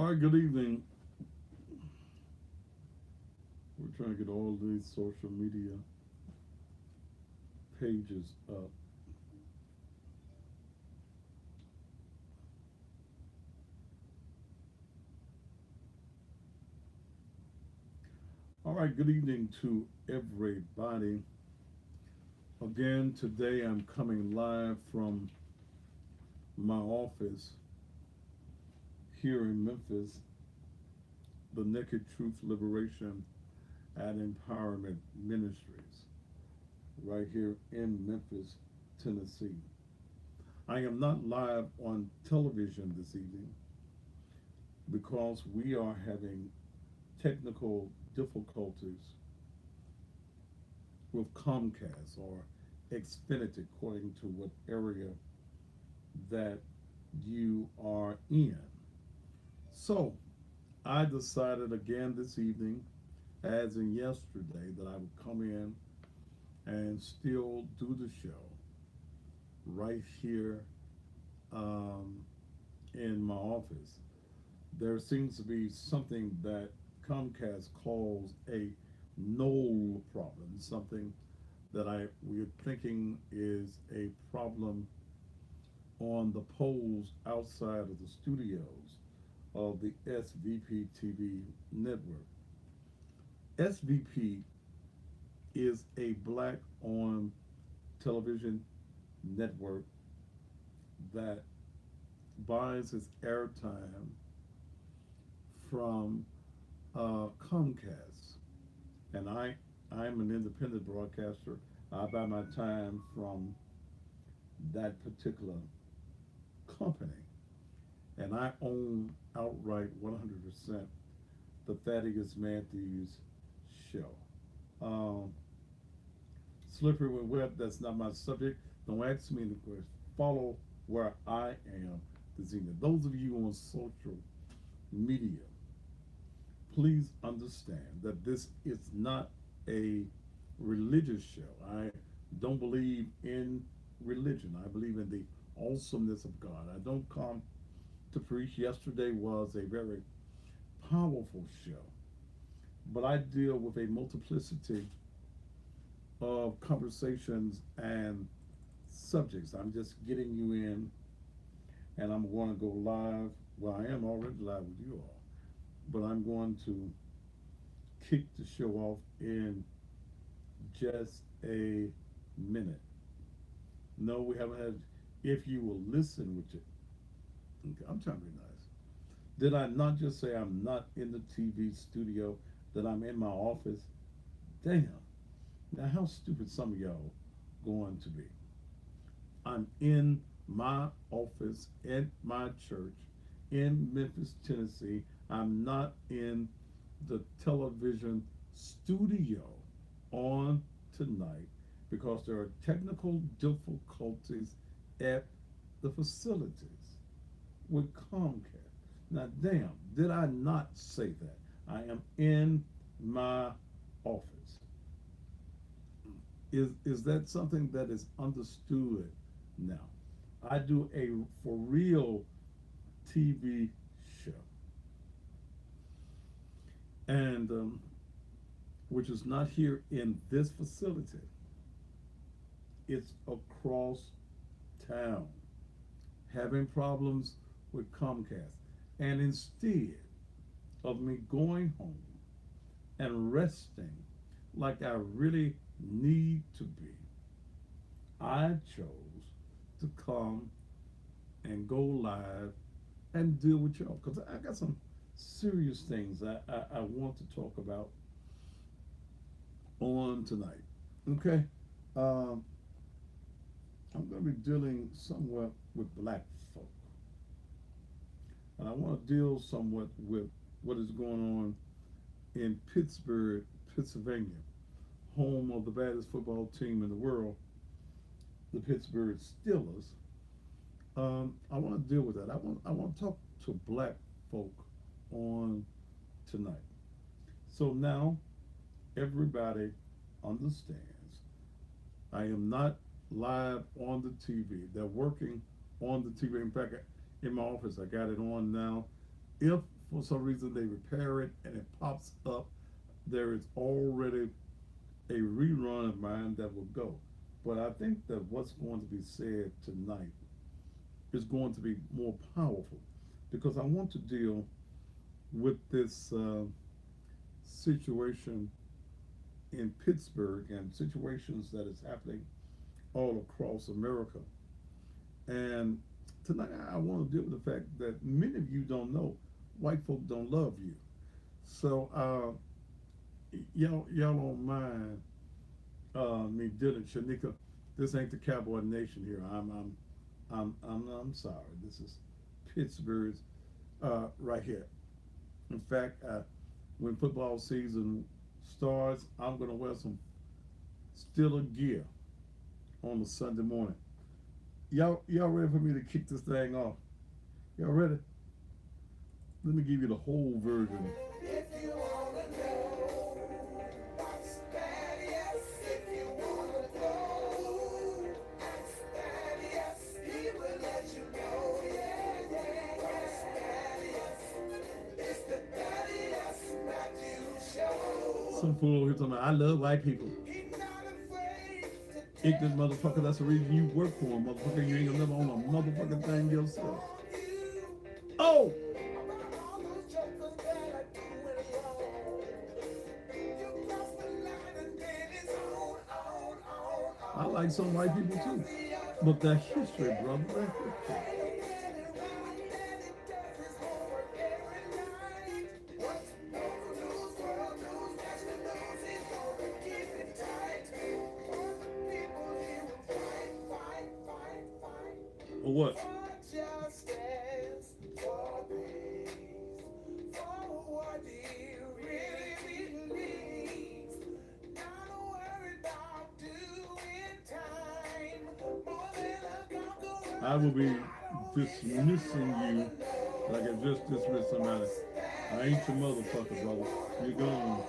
All right, good evening. We're trying to get all these social media pages up. All right, good evening to everybody. Again, today I'm coming live from my office here in Memphis, the Naked Truth Liberation and Empowerment Ministries, right here in Memphis, Tennessee. I am not live on television this evening because we are having technical difficulties with Comcast or Xfinity, according to what area that you are in. So I decided again this evening, as in yesterday, that I would come in and still do the show right here um, in my office. There seems to be something that Comcast calls a null problem, something that we're thinking is a problem on the poles outside of the studios of the SVP TV network. SVP is a black on television network that buys its airtime from Comcast. And I'm an independent broadcaster. I buy my time from that particular company. And I own outright 100% the Thaddeus Matthews show. Um, Slippery when wet, that's not my subject. Don't ask me any questions. Follow where I am this evening. Those of you on social media, please understand that this is not a religious show. I don't believe in religion. I believe in the awesomeness of God. I don't come to preach. Yesterday was a very powerful show, but I deal with a multiplicity of conversations and subjects. I'm just getting you in, and I'm going to go live. Well, I am already live with you all, but I'm going to kick the show off in just a minute. No, we haven't had. If you will listen with it, okay, I'm trying to be nice. Did I not just say I'm not in the TV studio, that I'm in my office? Damn. Now, how stupid some of y'all going to be? I'm in my office at my church in Memphis, Tennessee. I'm not in the television studio on tonight because there are technical difficulties at the facilities with Comcast. Now, damn, did I not say that? I am in my office. Is that something that is understood now? I do a for real TV show, and which is not here in this facility. It's across town, having problems with Comcast. And instead of me going home and resting like I really need to be, I chose to come and go live and deal with y'all because I got some serious things I want to talk about on tonight. Okay? Um, I'm going to be dealing somewhat with black folk. And I want to deal somewhat with what is going on in Pittsburgh, Pennsylvania, home of the baddest football team in the world, the Pittsburgh Steelers. I want to deal with that. I want to talk to black folk on tonight. So now everybody understands I am not live on the TV. They're working on the TV. In fact, in my office, I got it on now. If for some reason they repair it and it pops up. There is already a rerun of mine that will go. But I think that what's going to be said tonight is going to be more powerful because I want to deal with this situation in Pittsburgh and situations that is happening all across America. And tonight I want to deal with the fact that many of you don't know white folk don't love you. So y'all don't mind me dealing, Shanika. This ain't the Cowboy Nation here. I'm sorry. This is Pittsburgh's right here. In fact, when football season starts, I'm gonna wear some Steeler gear on a Sunday morning. Y'all ready for me to kick this thing off? Y'all ready? Let me give you the whole version. If you wanna know what's bad, yes. If you wanna know what's bad, yes. He will let you know, yeah, yeah. What's bad, yes. It's the daddy, yes, Matthew show. Some fool here talking about, I love white people. He's not afraid to ignorant motherfucker. That's the reason you work for him, motherfucker. You ain't gonna never own a motherfucking thing yourself. Oh! I like some white people too. But that's history, brother. That's history. Or what? I will be dismissing you like I just dismissed somebody. I ain't your motherfucker, brother. You're gone.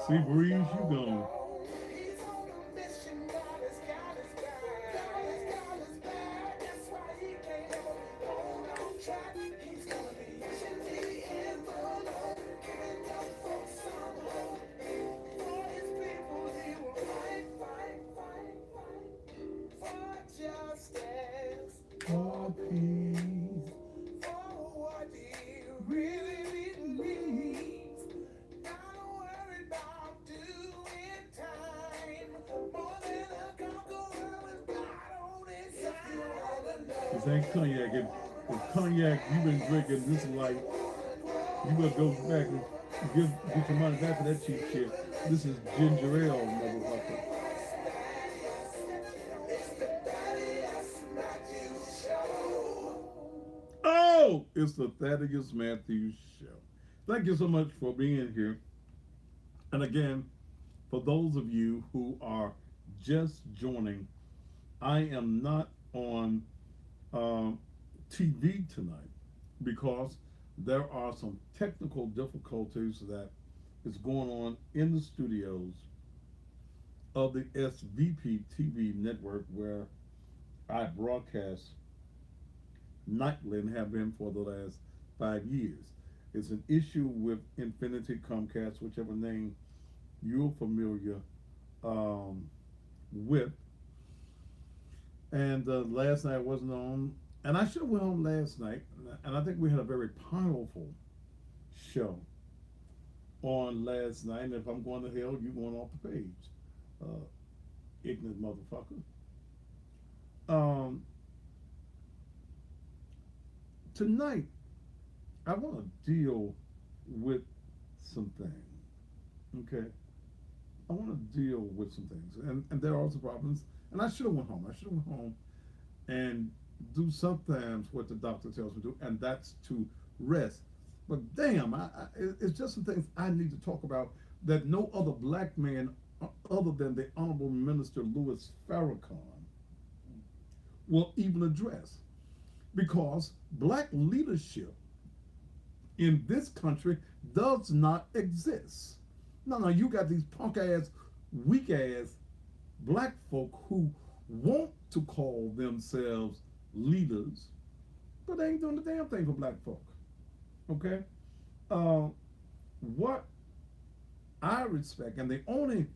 See, Breeze, you gone. For peace, for what he really needs. Not worried about doing time. More than a conqueror with God on his side. This ain't cognac. If cognac you've been drinking this light, you better go back and get your money back for that cheap shit. This is ginger ale, motherfucker. Oh, it's the Thaddeus Matthews Show. Thank you so much for being here. And again, for those of you who are just joining, I am not on TV tonight because there are some technical difficulties that is going on in the studios of the SVP TV network where I broadcast nightly and have been for the last 5 years. It's an issue with Infinity, Comcast, whichever name you're familiar with. And last night wasn't on, and I should have went on last night, and I think we had a very powerful show on last night. And if I'm going to hell, you going off the page, ignorant motherfucker. Tonight, I want to deal with some things. Okay, I want to deal with some things, and there are some problems. And I should have went home. I should have went home and do sometimes what the doctor tells me to, and that's to rest. But damn, it's just some things I need to talk about that no other black man, other than the Honorable Minister Louis Farrakhan, will even address. Because black leadership in this country does not exist. No, you got these punk ass, weak ass black folk who want to call themselves leaders, but they ain't doing the damn thing for black folk. Okay? Uh, what I respect, and the only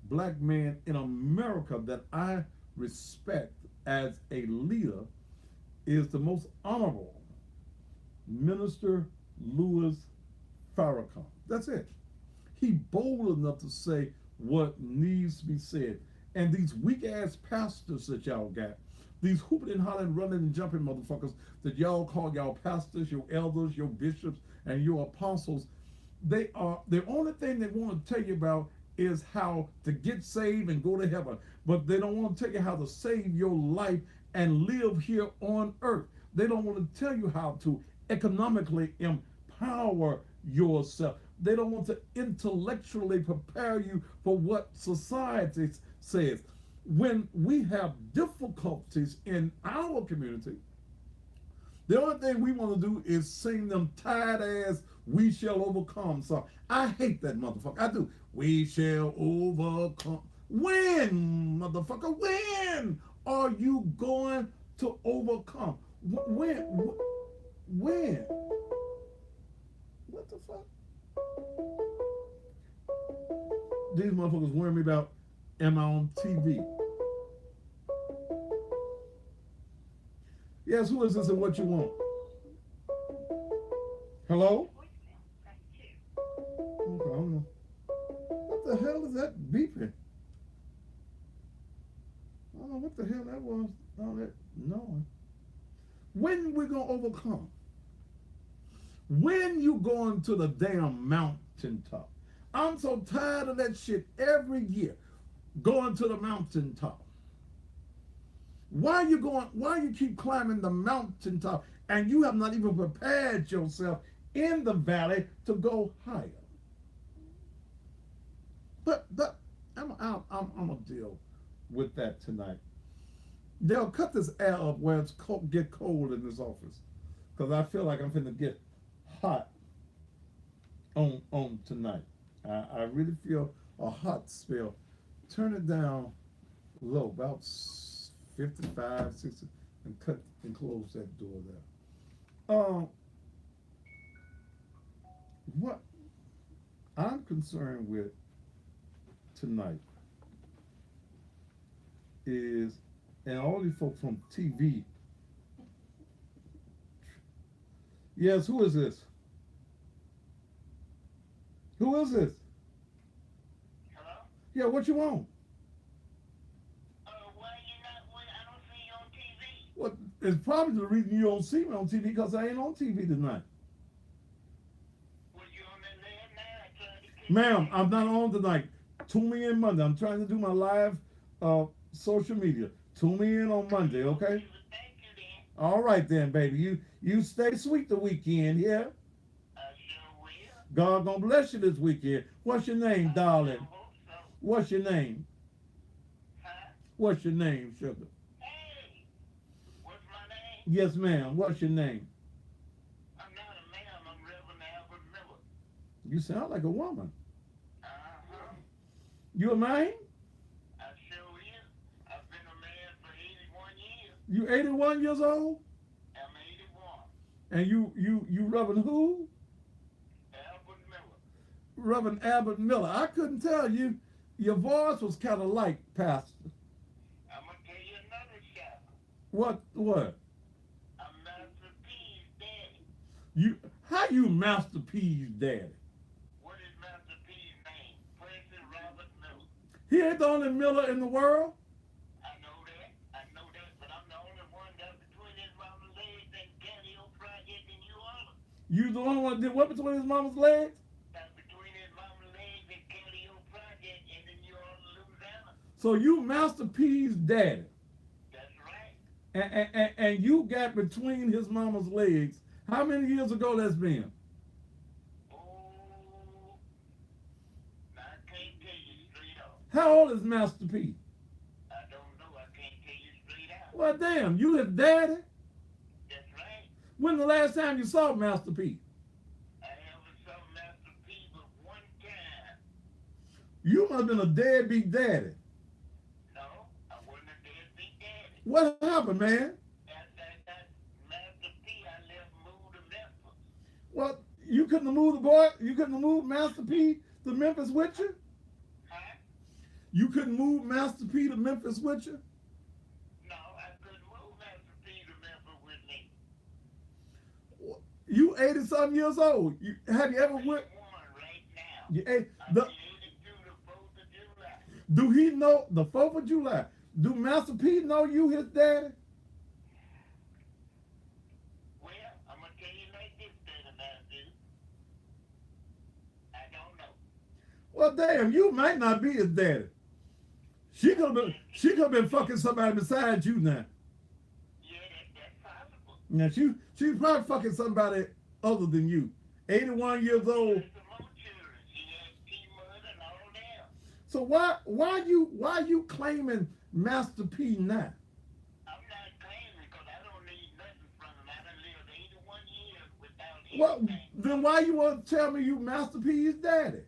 black man in America that I respect as a leader is the most honorable Minister Louis Farrakhan. That's it. He bold enough to say what needs to be said. And these weak ass pastors that y'all got, these hooping and hollering, running and jumping motherfuckers that y'all call y'all pastors, your elders, your bishops, and your apostles, they are the only thing they want to tell you about is how to get saved and go to heaven. But they don't want to tell you how to save your life and live here on earth. They don't want to tell you how to economically empower yourself. They don't want to intellectually prepare you for what society says. When we have difficulties in our community, the only thing we want to do is sing them tired ass "We Shall Overcome" song. I hate that motherfucker. I do. We shall overcome. When, motherfucker? When are you going to overcome? When? When? What the fuck? These motherfuckers worry me about, am I on TV? Yes, who is this and what you want? Hello? Okay, I don't know. What the hell is that beeping? I don't know what the hell that was. No. When we gonna overcome? When you going to the damn mountaintop? I'm so tired of that shit every year. Going to the mountaintop. Why you keep climbing the mountaintop and you have not even prepared yourself in the valley to go higher? But I'm gonna deal with that tonight. They'll cut this air up where it's get cold in this office, because I feel like I'm finna get hot on tonight. I really feel a hot spell. Turn it down low, about 55, 60, and cut and close that door there. What I'm concerned with tonight is, and all these folks from TV. Yes, who is this? Who is this? Hello? Yeah, what you want? Why you not? Why I don't see you on TV? What? It's probably the reason you don't see me on TV, because I ain't on TV tonight. Was you on that last night? I tried to catch Ma'am, you. I'm not on tonight. Tune me in Monday. I'm trying to do my live social media. Tune me in on Monday, okay? Thank you then. All right then, baby. You stay sweet the weekend, yeah? I sure will. God gonna bless you this weekend. What's your name, I darling? sure hope so. What's your name? Huh? What's your name, sugar? Hey, what's my name? Yes, ma'am. What's your name? I'm not a man. I'm Reverend Albert Miller. You sound like a woman. Uh-huh. You a man? I sure is. I've been a man for 81 years. You 81 years old? I'm 81. And you Reverend who? Albert Miller. Reverend Albert Miller. I couldn't tell you. Your voice was kind of like Pastor. I'm going to tell you another shot. What? I'm Master P's daddy. How you Master P's daddy? What is Master P's name? President Robert Miller. He ain't the only Miller in the world. I know that, but I'm the only one that's between his mama's legs and Galileo Project in New Orleans. You the only one that did what between his mama's legs? Between his mama's legs and Kelly Project and then you on Louisiana. So you Master P's daddy. That's right. And you got between his mama's legs. How many years ago that's been? Oh, I can't tell you straight off. How old is Master P? I don't know. I can't tell you straight out. Well, damn, you his daddy? That's right. When the last time you saw Master P? I ever saw Master P but one time. You must have been a deadbeat daddy. No, I wasn't a deadbeat daddy. What happened, man? After I got Master P, I left moved to Memphis. Well, you couldn't have moved the boy. You couldn't have moved Master P to Memphis with you. Huh? You couldn't move Master P to Memphis with you. No, I couldn't move Master P to Memphis with me. You 80-something years old. Have you ever went? Right now. You, I'll be 82 the 4th of July. Do he know the 4th of July? Do Master P know you his daddy? Well, I'm going to tell you like this, Daddy Matthew. I don't know. Well, damn, you might not be his daddy. She could have been fucking somebody besides you now. Yeah, that's possible. Now she's probably fucking somebody other than you. 81 years old. Some more children. She had T-Mud and all that. So why you claiming Master P now? I'm not claiming because I don't need nothing from him. I done lived 81 years without Well, anything. then why you want to tell me you Master P's daddy?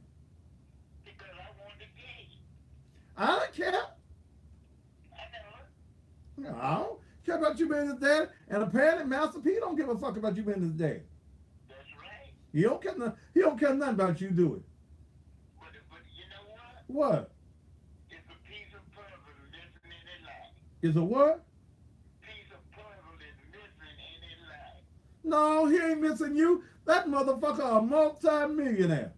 Because I wanted to tell you. I don't care. I know it. I don't care about you being his daddy. And apparently Master P don't give a fuck about you being his daddy. That's right. He don't care nothing about you, do it. But you know what? What? It's a piece of puzzle missing in his life. Is a what? Piece of puzzle is missing in his life. No, he ain't missing you. That motherfucker a multi-millionaire.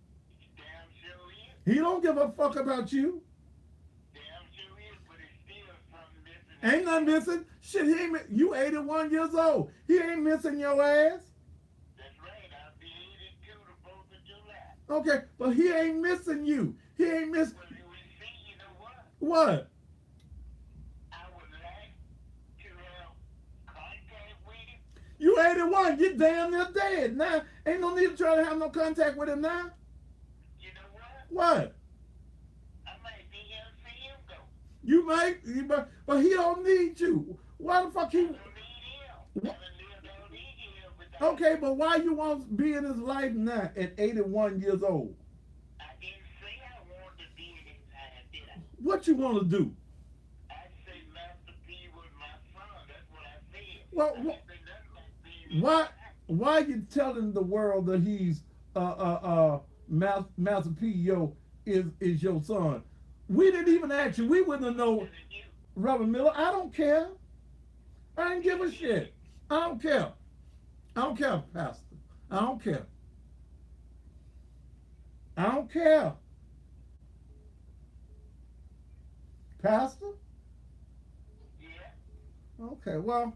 Damn sure is. He don't give a fuck about you. Damn sure is, but it's still something missing. Ain't nothing missing. Shit, he ain't. You 81 years old. He ain't missing your ass. That's right. I'll be 82 the 4th of July. Okay, but he ain't missing you. He ain't miss. Well, you see, you know what? What? I would like to have contact with him. You 81. You damn near dead. Now, ain't no need to try to have no contact with him now. You know what? What? I might be here to see him go. You might, but he don't need you. Why the fuck he? I don't need him. I done lived all these years without Okay, but why you want to be in his life now at 81 years old? I didn't say I wanted to be in his time, did I? What you want to do? I say Master P was my son. That's what I said. Well, I didn't say nothing about being in his Why? time. Why you telling the world that he's Master P is your son? We didn't even ask you. We wouldn't have known. Reverend Miller, I don't care. I ain't give a shit. I don't care. I don't care, Pastor. I don't care. I don't care. Pastor? Yeah. Okay, well,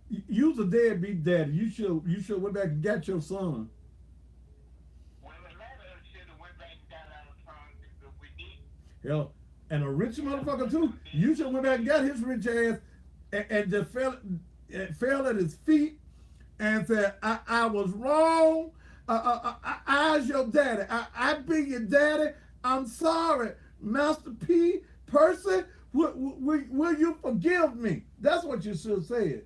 you's a deadbeat daddy. You should went back and got your son. Well, a lot of us should have went back and got our son, but we didn't. Hell, and a rich motherfucker too. You should went back and got his rich ass and just fell at his feet and said, I was wrong. I's your daddy. I be your daddy. I'm sorry. Master P, person, will you forgive me? That's what you should have said.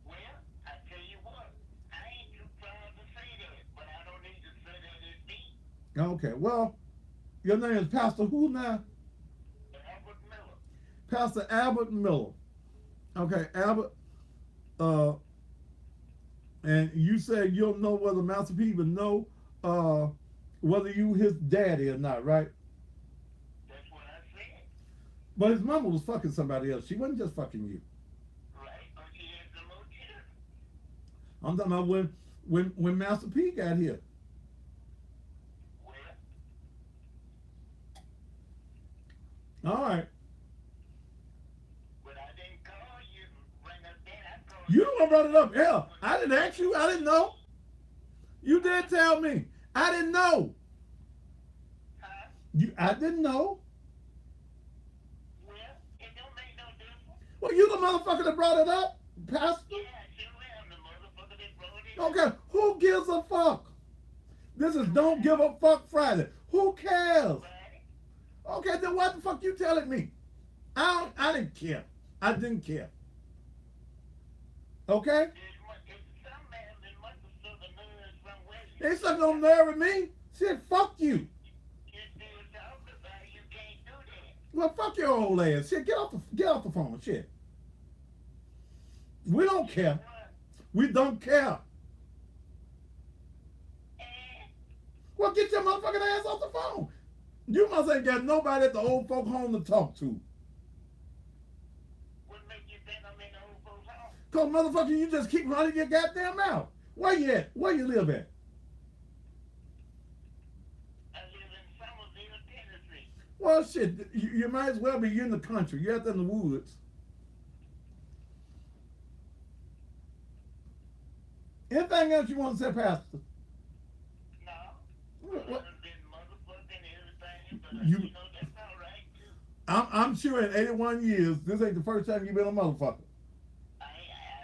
Well, I tell you what, I ain't too proud to say that, but I don't need to say that it's me. Okay, well, your name is Pastor who now? Albert Miller. Pastor Albert Miller. Okay, Albert, and you said you don't know whether Master P even know whether you his daddy or not, right? That's what I said. But his mama was fucking somebody else. She wasn't just fucking you. Right, but she had some more children. I'm talking about when Master P got here. Well, All right. but I didn't call you, bring up that. I called You the one brought it up. Hell, I didn't ask you. I didn't know. You did tell me. I didn't know. Huh? I didn't know. Well, it don't make no difference. Well, you the motherfucker that brought it up, Pastor. Yeah, I sure am the motherfucker that brought it up. Okay, who gives a fuck? This is Don't Give a Fuck Friday. Who cares? Nobody. Okay, then what the fuck you telling me? I didn't care. I didn't care. Okay? Some man that must have stuck a nerve somewhere. They sucking on nerve with me. Shit, fuck you. You still talking about it, you can't do that. Well, fuck your old ass. Shit, get off the phone. Shit. We don't care. What? We don't care. And Well, get your motherfucking ass off the phone. You must ain't got nobody at the old folk home to talk to. what make you think I'm in the old folks' home? Cause motherfucker, you just keep running your goddamn mouth. Where you at? Where you live at? I live in Somerville, Tennessee. Well, shit, you might as well be in the country. You're out there in the woods. Anything else you want to say, Pastor? No. What- I done been motherfucking everything, but You- you know, that's all right, too. I'm sure in 81 years, this ain't the first time you've been a motherfucker. I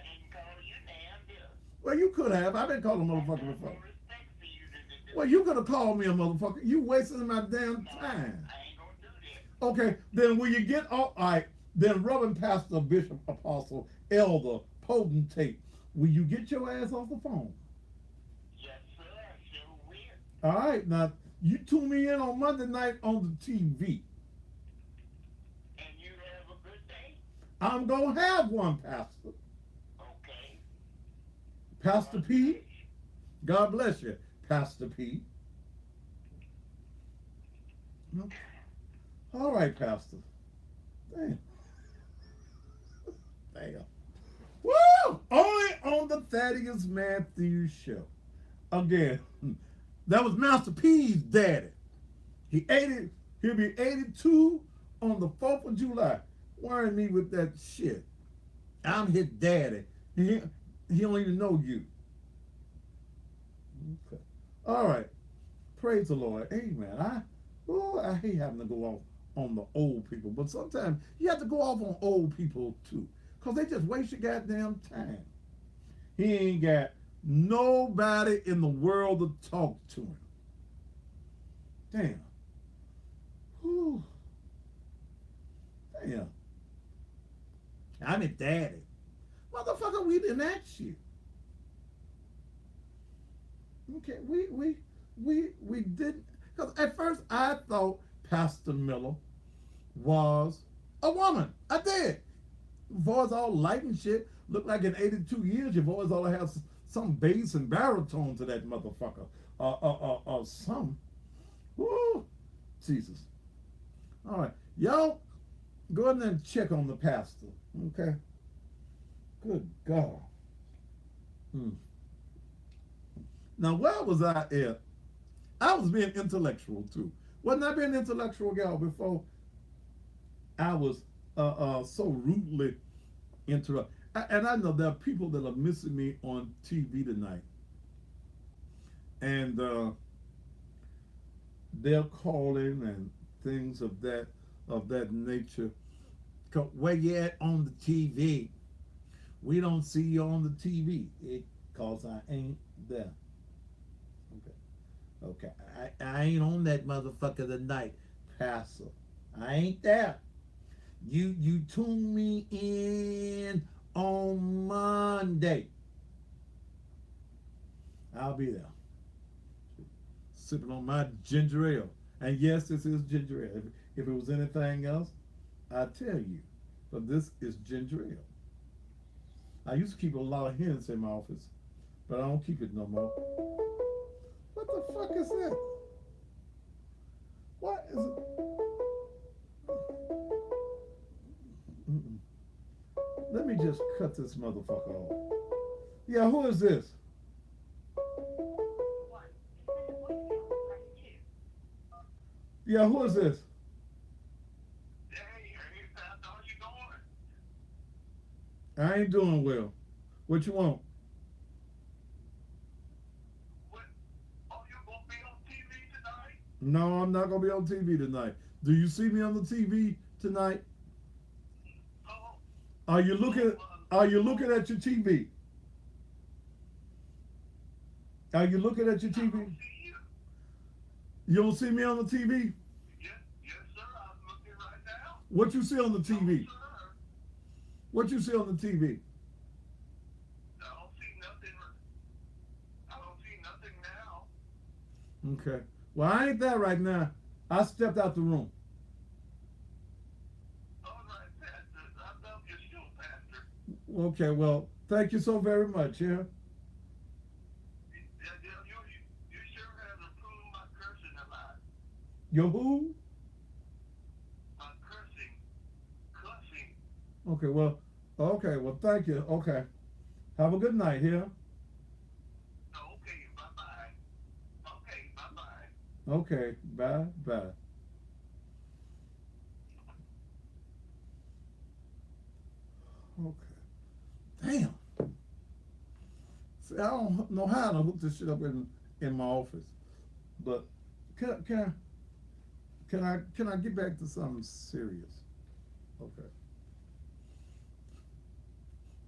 didn't call you damn deal. Well, you could have. I've been called a I motherfucker got before. more respect for you than to do. Well, you could have called me a motherfucker. You wasting my damn No, time. I ain't gonna do that. Okay, then will you get all right? Then Reverend Pastor, Bishop, Apostle, Elder, Potentate, will you get your ass off the phone? Yes, sir, I sure will. All right, now you tune me in on Monday night on the TV. And you have a good day. I'm gonna have one, Pastor. Okay. Pastor P. God bless you, Pastor P. Okay. All right, Pastor. Damn. Damn. Woo! Only on the Thaddeus Matthews Show. Again, that was Master P's daddy. He'll be 82 on the 4th of July. Worrying me with that shit. I'm his daddy. He don't even know you. Okay. All right. Praise the Lord. Amen. I hate having to go off on the old people, but sometimes you have to go off on old people too, because they just waste your goddamn time. He ain't got nobody in the world to talk to him. Damn. Whew. Damn. I'm a daddy. Motherfucker, we didn't ask you. Okay, we didn't, because at first I thought Pastor Miller was a woman. I did. Voice all light and shit. Look like in 82 years your voice all has some bass and baritone to that motherfucker. Some. Woo! Jesus. All right. Y'all, go ahead and check on the pastor. Okay? Good God. Now, where was I at? I was being intellectual too. Wasn't I being intellectual, y'all, before I was so rudely interrupted? And I know there are people that are missing me on TV tonight. And they're calling and things of that nature. Where you at on the TV? We don't see you on the TV. Because I ain't there. Okay. I ain't on that motherfucker tonight, Pastor. I ain't there. You tune me in on Monday. I'll be there. Sipping on my ginger ale. And yes, this is ginger ale. If it was anything else, I'd tell you. But this is ginger ale. I used to keep a lot of hens in my office, but I don't keep it no more. What the fuck is that? What is it? Mm-mm. Let me just cut this motherfucker off. Yeah, who is this? Yeah, who is this? Hey, how you doing? I ain't doing well. What you want? What? Oh, you gonna be on TV tonight? No, I'm not gonna be on TV tonight. Do you see me on the TV tonight? Oh, Are you looking? Are you looking at your TV? Are you looking at your I TV? don't see you. You don't see me on the TV? Yes, yes, sir. I'm looking right now. What you see on the No, TV? sir. What you see on the TV? I don't see nothing. I don't see nothing now. Okay. Well, I ain't there right now. I stepped out the room. All right, Pastor. I love your show, Pastor. Okay. Well, thank you so very much. Yeah. You sure have improved my cursing a lot. You who? My cursing. Cussing. Okay. Well. Okay. Well, thank you. Okay. Have a good night here. Okay, bye-bye. Okay, bye-bye. Okay. Bye. Bye. Okay. Damn. See, I don't know how to hook this shit up in my office, but can I get back to something serious? Okay.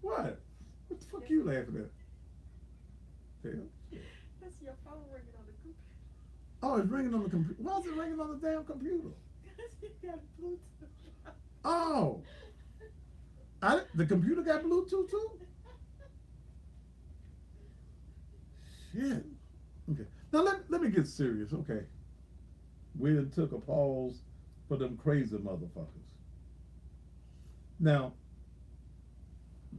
What? What the fuck you laughing at? Hell. That's your phone ringing on the computer. Oh, it's ringing on the computer. Why is it ringing on the damn computer? Because you got Bluetooth. Oh, the computer got Bluetooth too? Shit. Okay. Now let me get serious, okay? We done took a pause for them crazy motherfuckers. Now,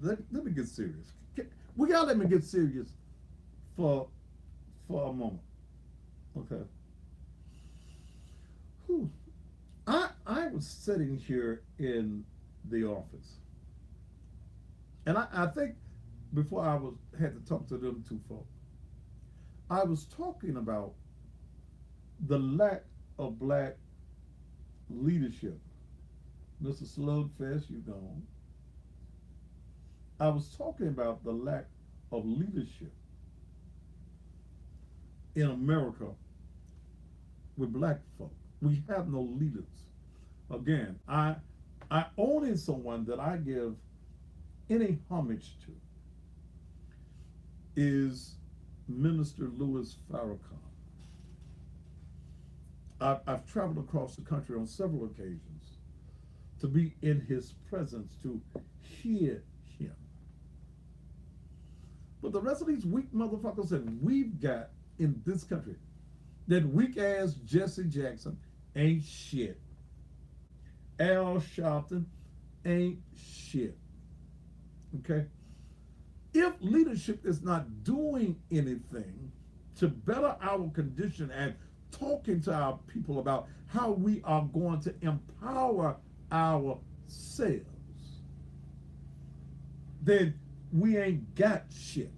let me get serious. We gotta let me get serious for a moment. Okay. Whew. I was sitting here in the office. And I think before had to talk to them two folks, I was talking about the lack of black leadership. Mr. Slugfest, you gone. I was talking about the lack of leadership in America with black folk. We have no leaders. Again, I only someone that I give any homage to is Minister Louis Farrakhan. I've traveled across the country on several occasions to be in his presence, to hear him. But the rest of these weak motherfuckers that we've got in this country, that weak ass Jesse Jackson ain't shit. Al Sharpton ain't shit. Okay? If leadership is not doing anything to better our condition and talking to our people about how we are going to empower ourselves, then we ain't got shit.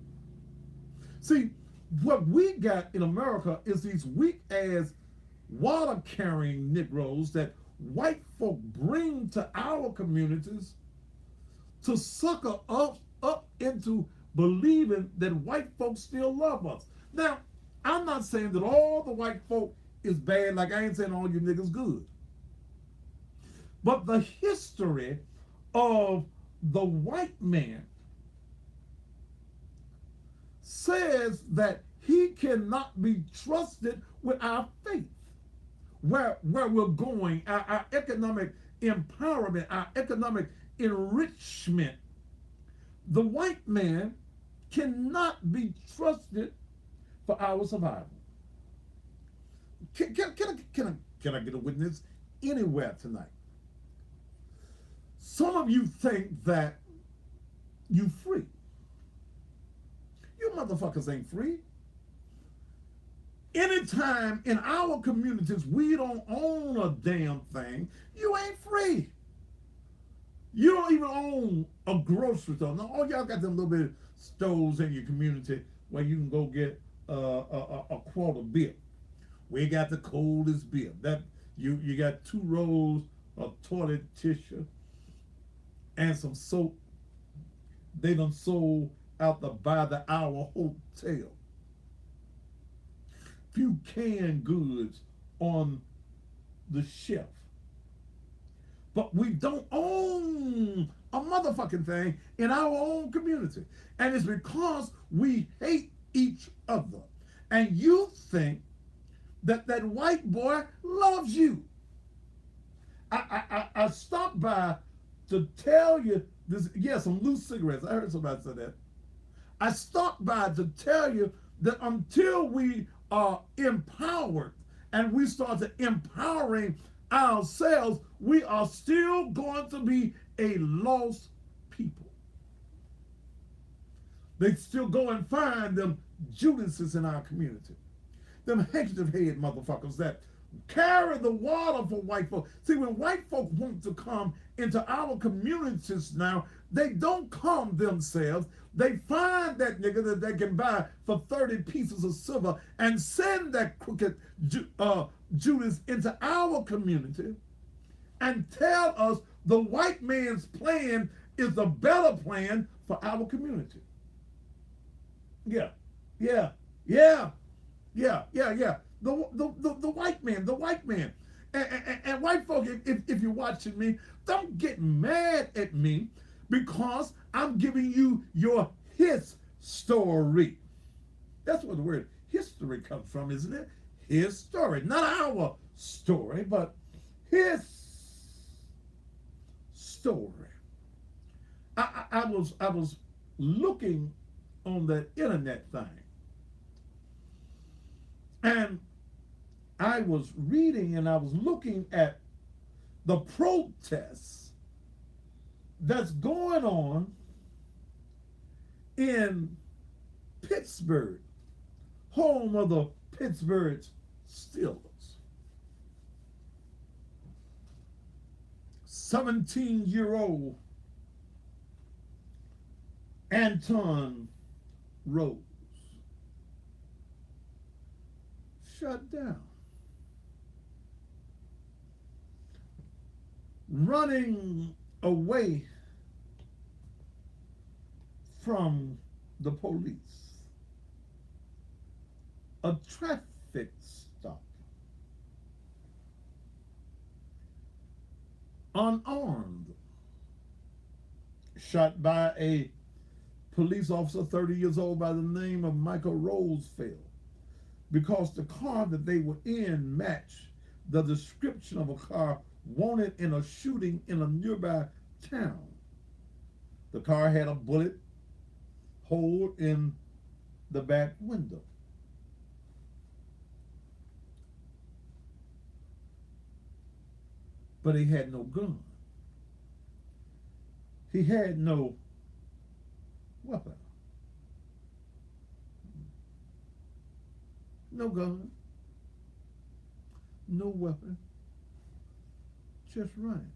See, what we got in America is these weak ass water carrying Negroes that white folk bring to our communities to sucker us up into believing that white folks still love us. Now, I'm not saying that all the white folk is bad, like I ain't saying all you niggas good. But the history of the white man says that he cannot be trusted with our faith, where we're going, our economic empowerment, our economic enrichment. The white man cannot be trusted for our survival. Can I get a witness anywhere tonight? Some of you think that you free. You motherfuckers ain't free. Anytime in our communities we don't own a damn thing, you ain't free. You don't even own a grocery store. Now, all y'all got them little bit of stores in your community where you can go get a quart of beer. We got the coldest beer. That you got 2 rolls of toilet tissue and some soap. They done sold out the by the hour hotel. Few canned goods on the shelf. But we don't own a motherfucking thing in our own community. And it's because we hate each other. And you think that that white boy loves you. I stopped by to tell you this. Yeah, some loose cigarettes. I heard somebody say that. I stopped by to tell you that until we are empowered and we start to empowering ourselves, we are still going to be a lost people. They still go and find them Judases in our community. Them handkerchief head motherfuckers that carry the water for white folk. See, when white folk want to come into our communities now, they don't come themselves. They find that nigga that they can buy for 30 pieces of silver and send that crooked Judas into our community and tell us the white man's plan is the better plan for our community. Yeah, yeah, yeah, yeah, yeah, yeah. The white man. And white folk, if you're watching me, don't get mad at me because I'm giving you your his story. That's where the word history comes from, isn't it? His story. Not our story, but his story. I was looking on the internet thing. And I was reading and I was looking at the protests that's going on in Pittsburgh, home of the Pittsburgh Steelers. 17-year-old Anton Rose shut down. Running away from the police. A traffic stop. Unarmed. Shot by a police officer 30 years old by the name of Michael Rosefeld because the car that they were in matched the description of a car wanted in a shooting in a nearby town. The car had a bullet hole in the back window. But he had no gun. He had no weapon. No gun. No weapon. Just running.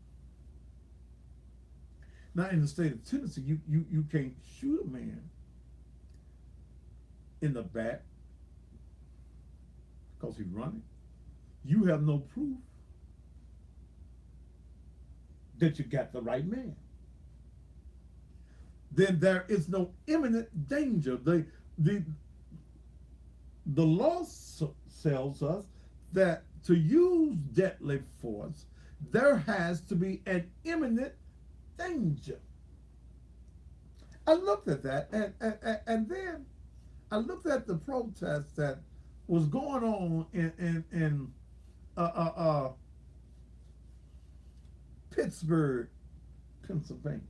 Now, in the state of Tennessee, you can't shoot a man in the back because he's running. You have no proof that you got the right man. Then there is no imminent danger. The law tells us that to use deadly force, there has to be an imminent danger. I looked at that, and then I looked at the protest that was going on in Pittsburgh, Pennsylvania,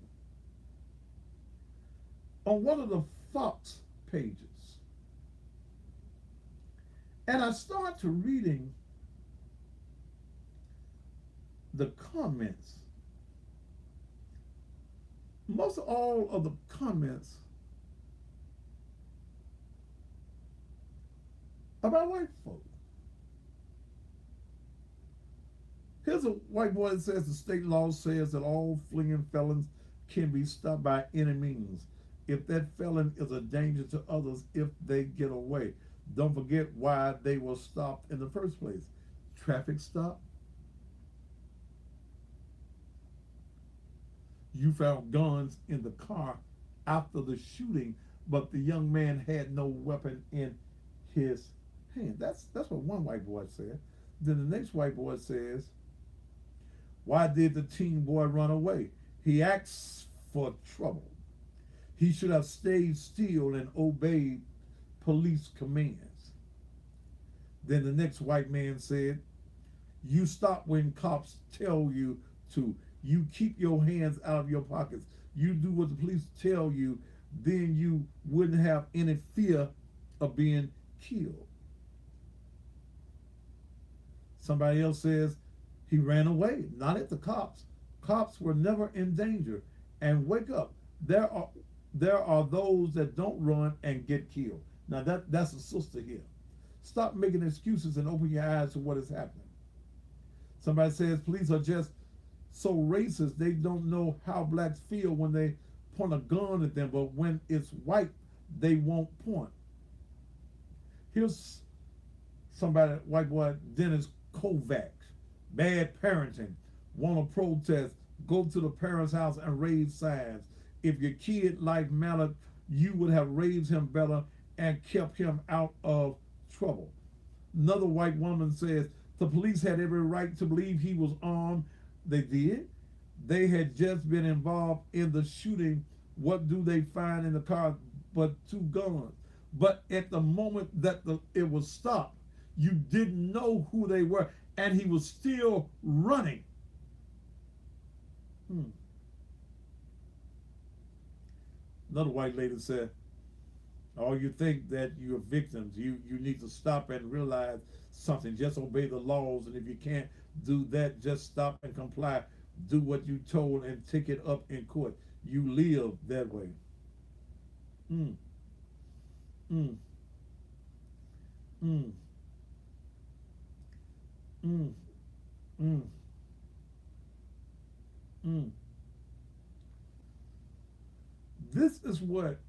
on one of the Fox pages. And I started to reading the comments. Most all of the comments about white folk. Here's a white boy that says the state law says that all fleeing felons can be stopped by any means if that felon is a danger to others if they get away. Don't forget why they were stopped in the first place. Traffic stop. You found guns in the car after the shooting but the young man had no weapon in his hand. That's what one white boy said. Then the next white boy says, why did the teen boy run away? He asked for trouble. He should have stayed still and obeyed police commands. Then the next white man said, you stop when cops tell you to. You keep your hands out of your pockets. You do what the police tell you, then you wouldn't have any fear of being killed. Somebody else says he ran away, not at the cops. Cops were never in danger. And wake up. There are those that don't run and get killed. Now that's a sister here. Stop making excuses and open your eyes to what is happening. Somebody says police are just so racist, they don't know how blacks feel when they point a gun at them, but when it's white, they won't point. Here's somebody, white boy, Dennis Kovacs, bad parenting, want to protest, go to the parents' house and raise signs. If your kid life mattered, you would have raised him better and kept him out of trouble. Another white woman says the police had every right to believe he was armed. They did. They had just been involved in the shooting. What do they find in the car but two guns? But at the moment that it was stopped, you didn't know who they were, and he was still running. Another white lady said, oh, you think that you're victims. You need to stop and realize something. Just obey the laws, and if you can't do that, just stop and comply. Do what you told and take it up in court. You live that way. Mm. Mm. Mm. Mm. Mm. Mm. This is what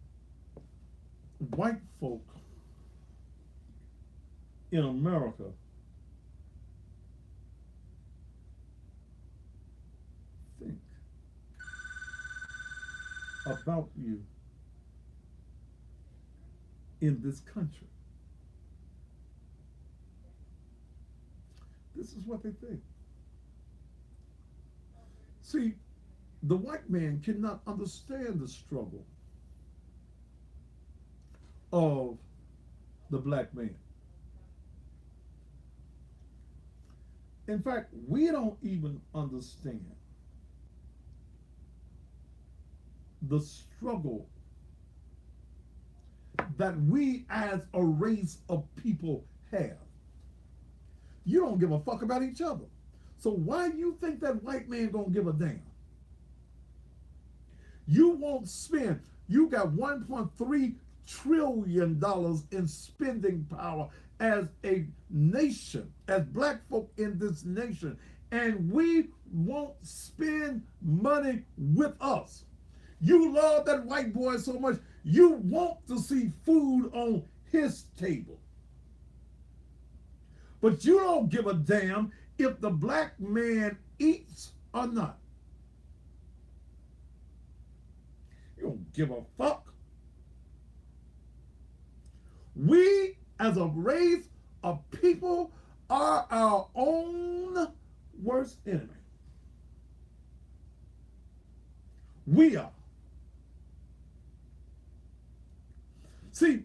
white folk in America think about you in this country. This is what they think. See, the white man cannot understand the struggle of the black man. In fact, we don't even understand the struggle that we as a race of people have. You don't give a fuck about each other. So why do you think that white man gonna give a damn? You won't spend. You got $1.3 trillion in spending power as a nation, as black folk in this nation, and we won't spend money with us. You love that white boy so much, you want to see food on his table. But you don't give a damn if the black man eats or not. You don't give a fuck. We, as a race of people, are our own worst enemy. We are. See,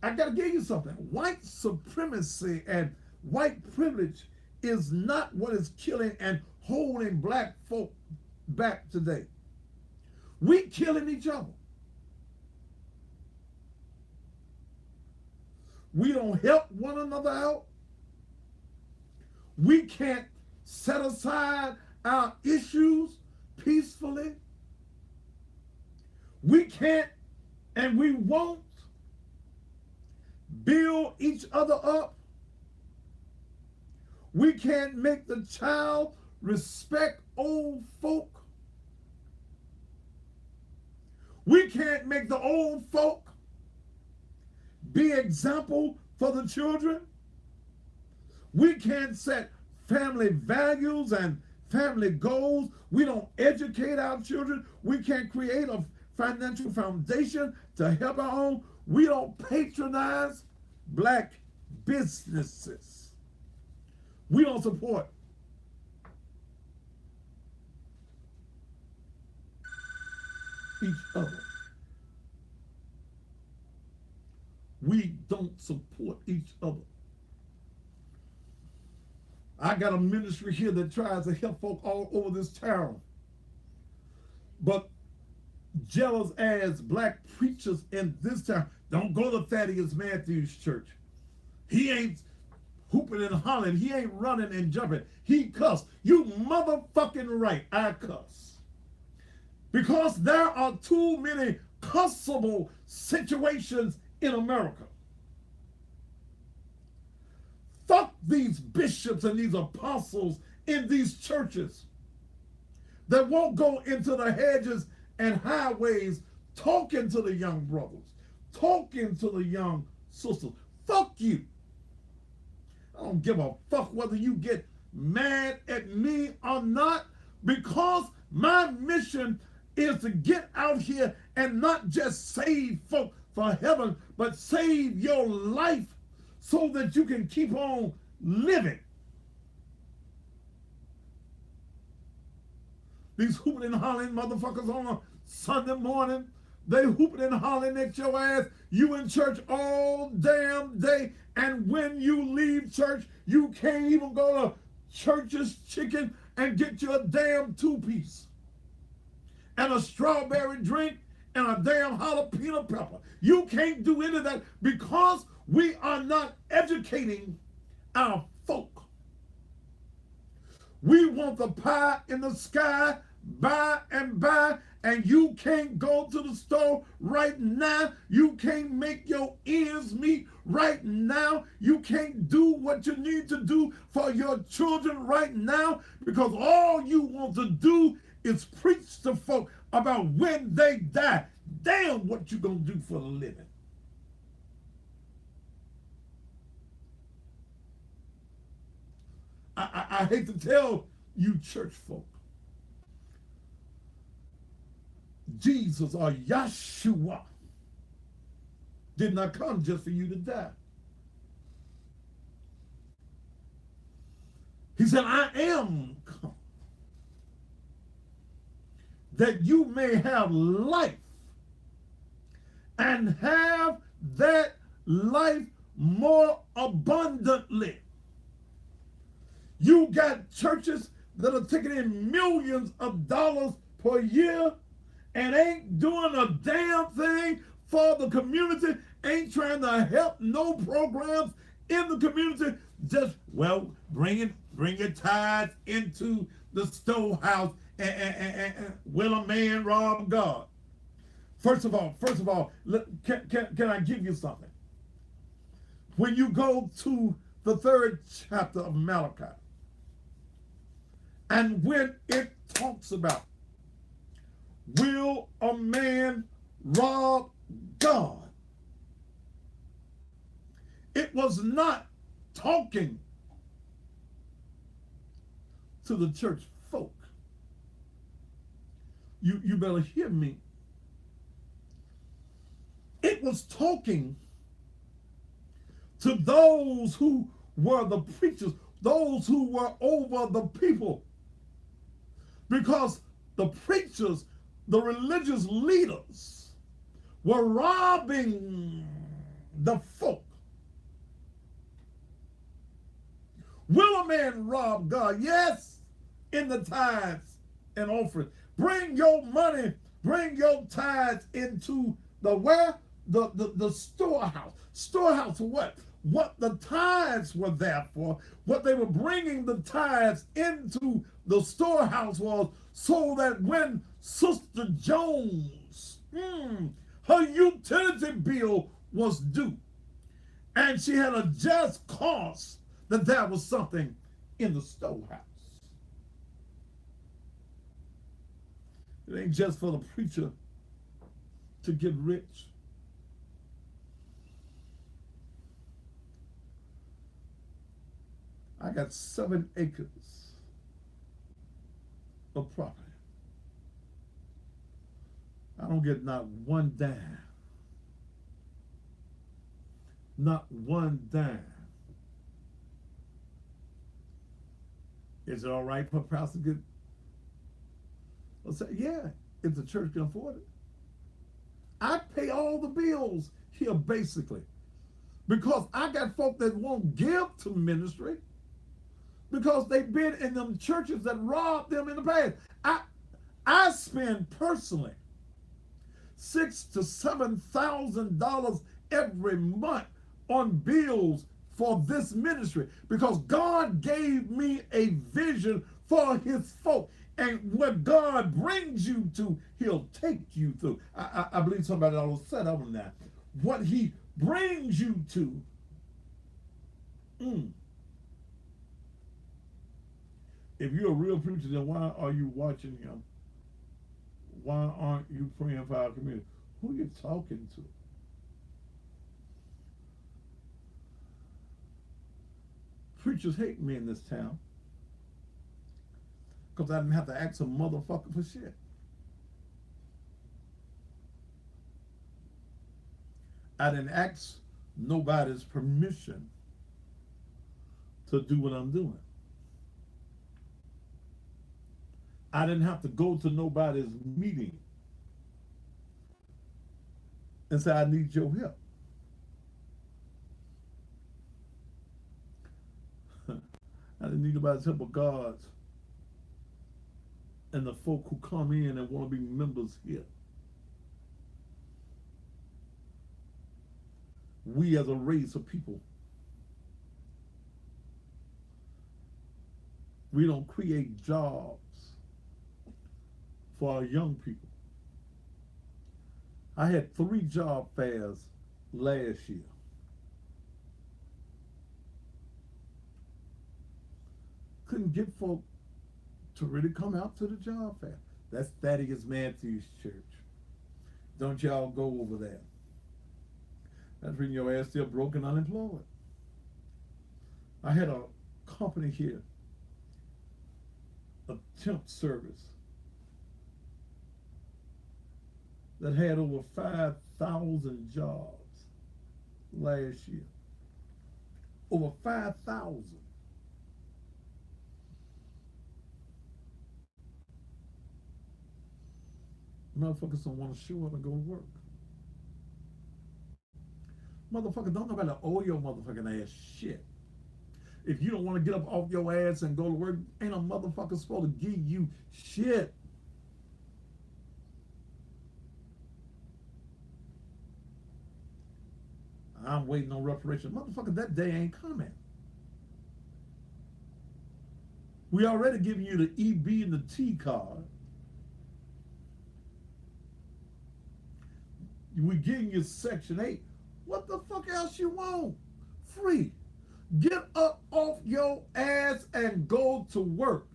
I got to give you something. White supremacy and white privilege is not what is killing and holding black folk back today. We killing each other. We don't help one another out. We can't set aside our issues peacefully. We can't and we won't build each other up. We can't make the child respect old folk. We can't make the old folk be example for the children. We can't set family values and family goals. We don't educate our children. We can't create a financial foundation to help our own. We don't patronize black businesses. We don't support each other. We don't support each other. I got a ministry here that tries to help folk all over this town. But jealous as black preachers in this town, don't go to Thaddeus Matthews Church. He ain't hooping and hollering. He ain't running and jumping. He cuss. You motherfucking right, I cuss. Because there are too many cussable situations in America. Fuck these bishops and these apostles in these churches that won't go into the hedges and highways talking to the young brothers, talking to the young sisters. Fuck you. I don't give a fuck whether you get mad at me or not, because my mission is to get out here and not just save folk for heaven, but save your life so that you can keep on living. These hooping and hollering motherfuckers on a Sunday morning, they hooping and hollering at your ass. You in church all damn day, and when you leave church, you can't even go to Church's Chicken and get you a damn two-piece and a strawberry drink and a damn jalapeno pepper. You can't do any of that because we are not educating our folk. We want the pie in the sky, buy and buy, and you can't go to the store right now. You can't make your ends meet right now. You can't do what you need to do for your children right now, because all you want to do is preach to folk about when they die. Damn, what you gonna do for a living? I hate to tell you church folk, Jesus or Yahshua did not come just for you to die. He said, I am come that you may have life and have that life more abundantly. You got churches that are taking in millions of dollars per year and ain't doing a damn thing for the community, ain't trying to help no programs in the community. Just, well, bring your tithes into the storehouse and will a man rob God? First of all, can I give you something? When you go to the 3rd chapter of Malachi, and when it talks about, will a man rob God? It was not talking to the church folk. You better hear me. It was talking to those who were the preachers, those who were over the people. Because the preachers, the religious leaders, were robbing the folk. Will a man rob God? Yes, in the tithes and offerings. Bring your money, bring your tithes into the where? The storehouse. Storehouse for what? What the tithes were there for, what they were bringing the tithes into the storehouse was so that when Sister Jones, her utility bill was due, and she had a just cause that there was something in the storehouse. It ain't just for the preacher to get rich. I got 7 acres of property. I don't get not one dime. Not one dime. Is it all right for a pastor to get? I'll say, yeah, if the church can afford it. I pay all the bills here basically because I got folk that won't give to ministry because they've been in them churches that robbed them in the past. I spend personally $6,000 to $7,000 every month on bills for this ministry because God gave me a vision for his folk. And what God brings you to, he'll take you through. I believe somebody always said on that. What he brings you to. If you're a real preacher, then why are you watching him? Why aren't you praying for our community? Who are you talking to? Preachers hate me in this town because I didn't have to ask a motherfucker for shit. I didn't ask nobody's permission to do what I'm doing. I didn't have to go to nobody's meeting and say, I need your help. I didn't need nobody's help but God's and the folk who come in and want to be members here. We as a race of people, we don't create jobs for our young people. I had 3 job fairs last year. Couldn't get folk to really come out to the job fair. That's Thaddeus Matthews Church. Don't y'all go over there. That's when your ass still broke and unemployed. I had a company here, a temp service, that had over 5,000 jobs last year. Over 5,000. Motherfuckers don't want to show up and go to work. Motherfucker, don't nobody owe your motherfucking ass shit. If you don't want to get up off your ass and go to work, ain't a motherfucker supposed to give you shit. I'm waiting on reparation. Motherfucker, that day ain't coming. We already giving you the EB and the T card. We giving you Section 8. What the fuck else you want? Free. Get up off your ass and go to work.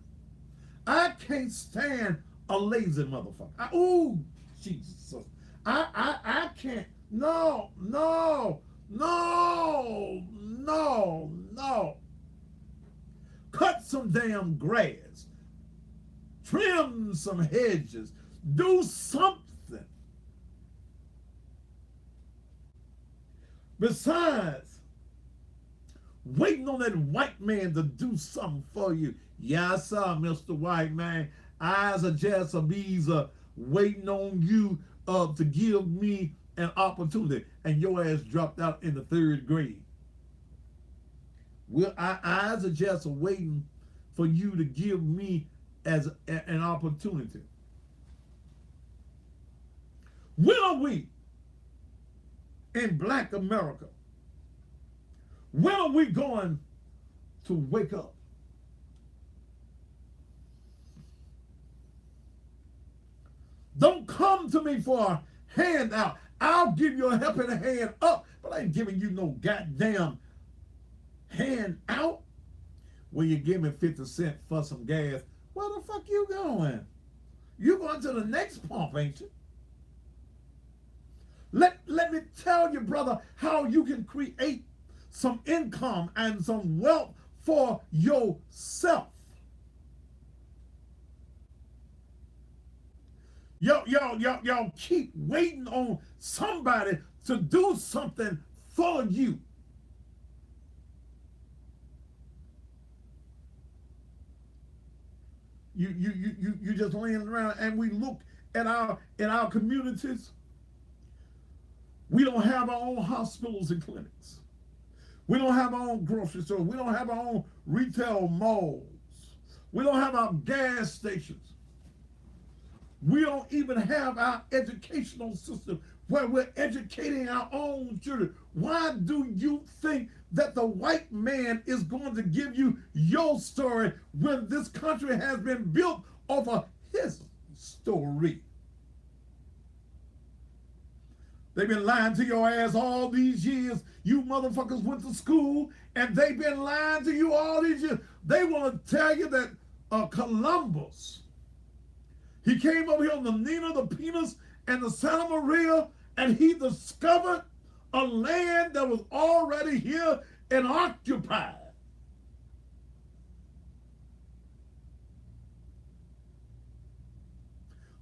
I can't stand a lazy motherfucker. Oh, Jesus. I can't. No. Cut some damn grass. Trim some hedges. Do something. Besides, waiting on that white man to do something for you. Yeah, I saw Mr. White Man. Eyes of Jezebels waiting on you to give me an opportunity. And your ass dropped out in the 3rd grade. Well, our eyes are just waiting for you to give me as an opportunity. When are we in Black America? When are we going to wake up? Don't come to me for a handout. I'll give you a helping hand up, but I ain't giving you no goddamn hand out. Well, you give me 50 cents for some gas. Where the fuck you going? You going to the next pump, ain't you? Let me tell you, brother, how you can create some income and some wealth for yourself. Y'all keep waiting on somebody to do something for you. You just laying around, and we look at our communities. We don't have our own hospitals and clinics. We don't have our own grocery stores. We don't have our own retail malls. We don't have our gas stations. We don't even have our educational system where we're educating our own children. Why do you think that the white man is going to give you your story when this country has been built off of his story? They've been lying to your ass all these years. You motherfuckers went to school, and they've been lying to you all these years. They want to tell you that Columbus, he came over here on the Nina, the Pinus, and the Santa Maria, and he discovered a land that was already here and occupied.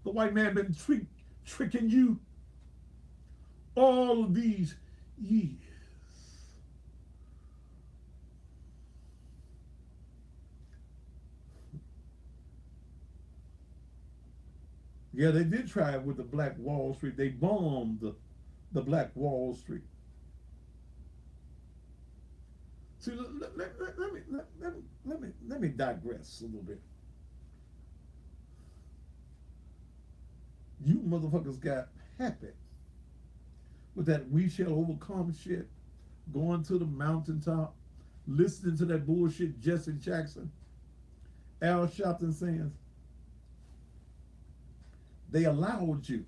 The white man been tricking you all of these years. Yeah, they did try it with the Black Wall Street. They bombed the Black Wall Street. See, let me digress a little bit. You motherfuckers got happy with that "we shall overcome" shit, going to the mountaintop, listening to that bullshit Jesse Jackson, Al Sharpton saying. They allowed you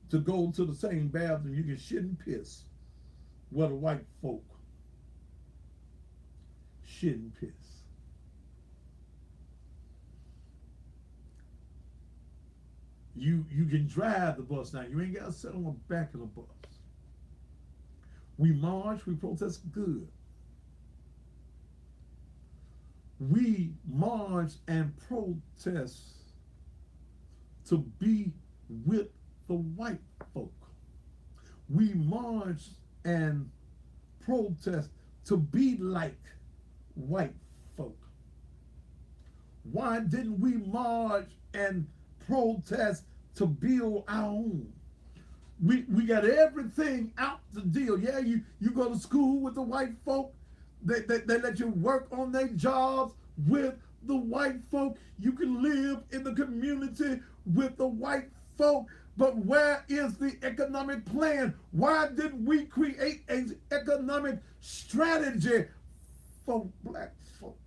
to go to the same bathroom you can shit and piss where the white folk shit and piss. You can drive the bus now. You ain't got to sit on the back of the bus. We march, we protest, good. We march and protest to be with the white folk. We march and protest to be like white folk. Why didn't we march and protest to build our own? We got everything out the deal. Yeah, you go to school with the white folk. They let you work on their jobs with the white folk. You can live in the community with the white folk. But where is the economic plan? Why didn't we create an economic strategy for black folk?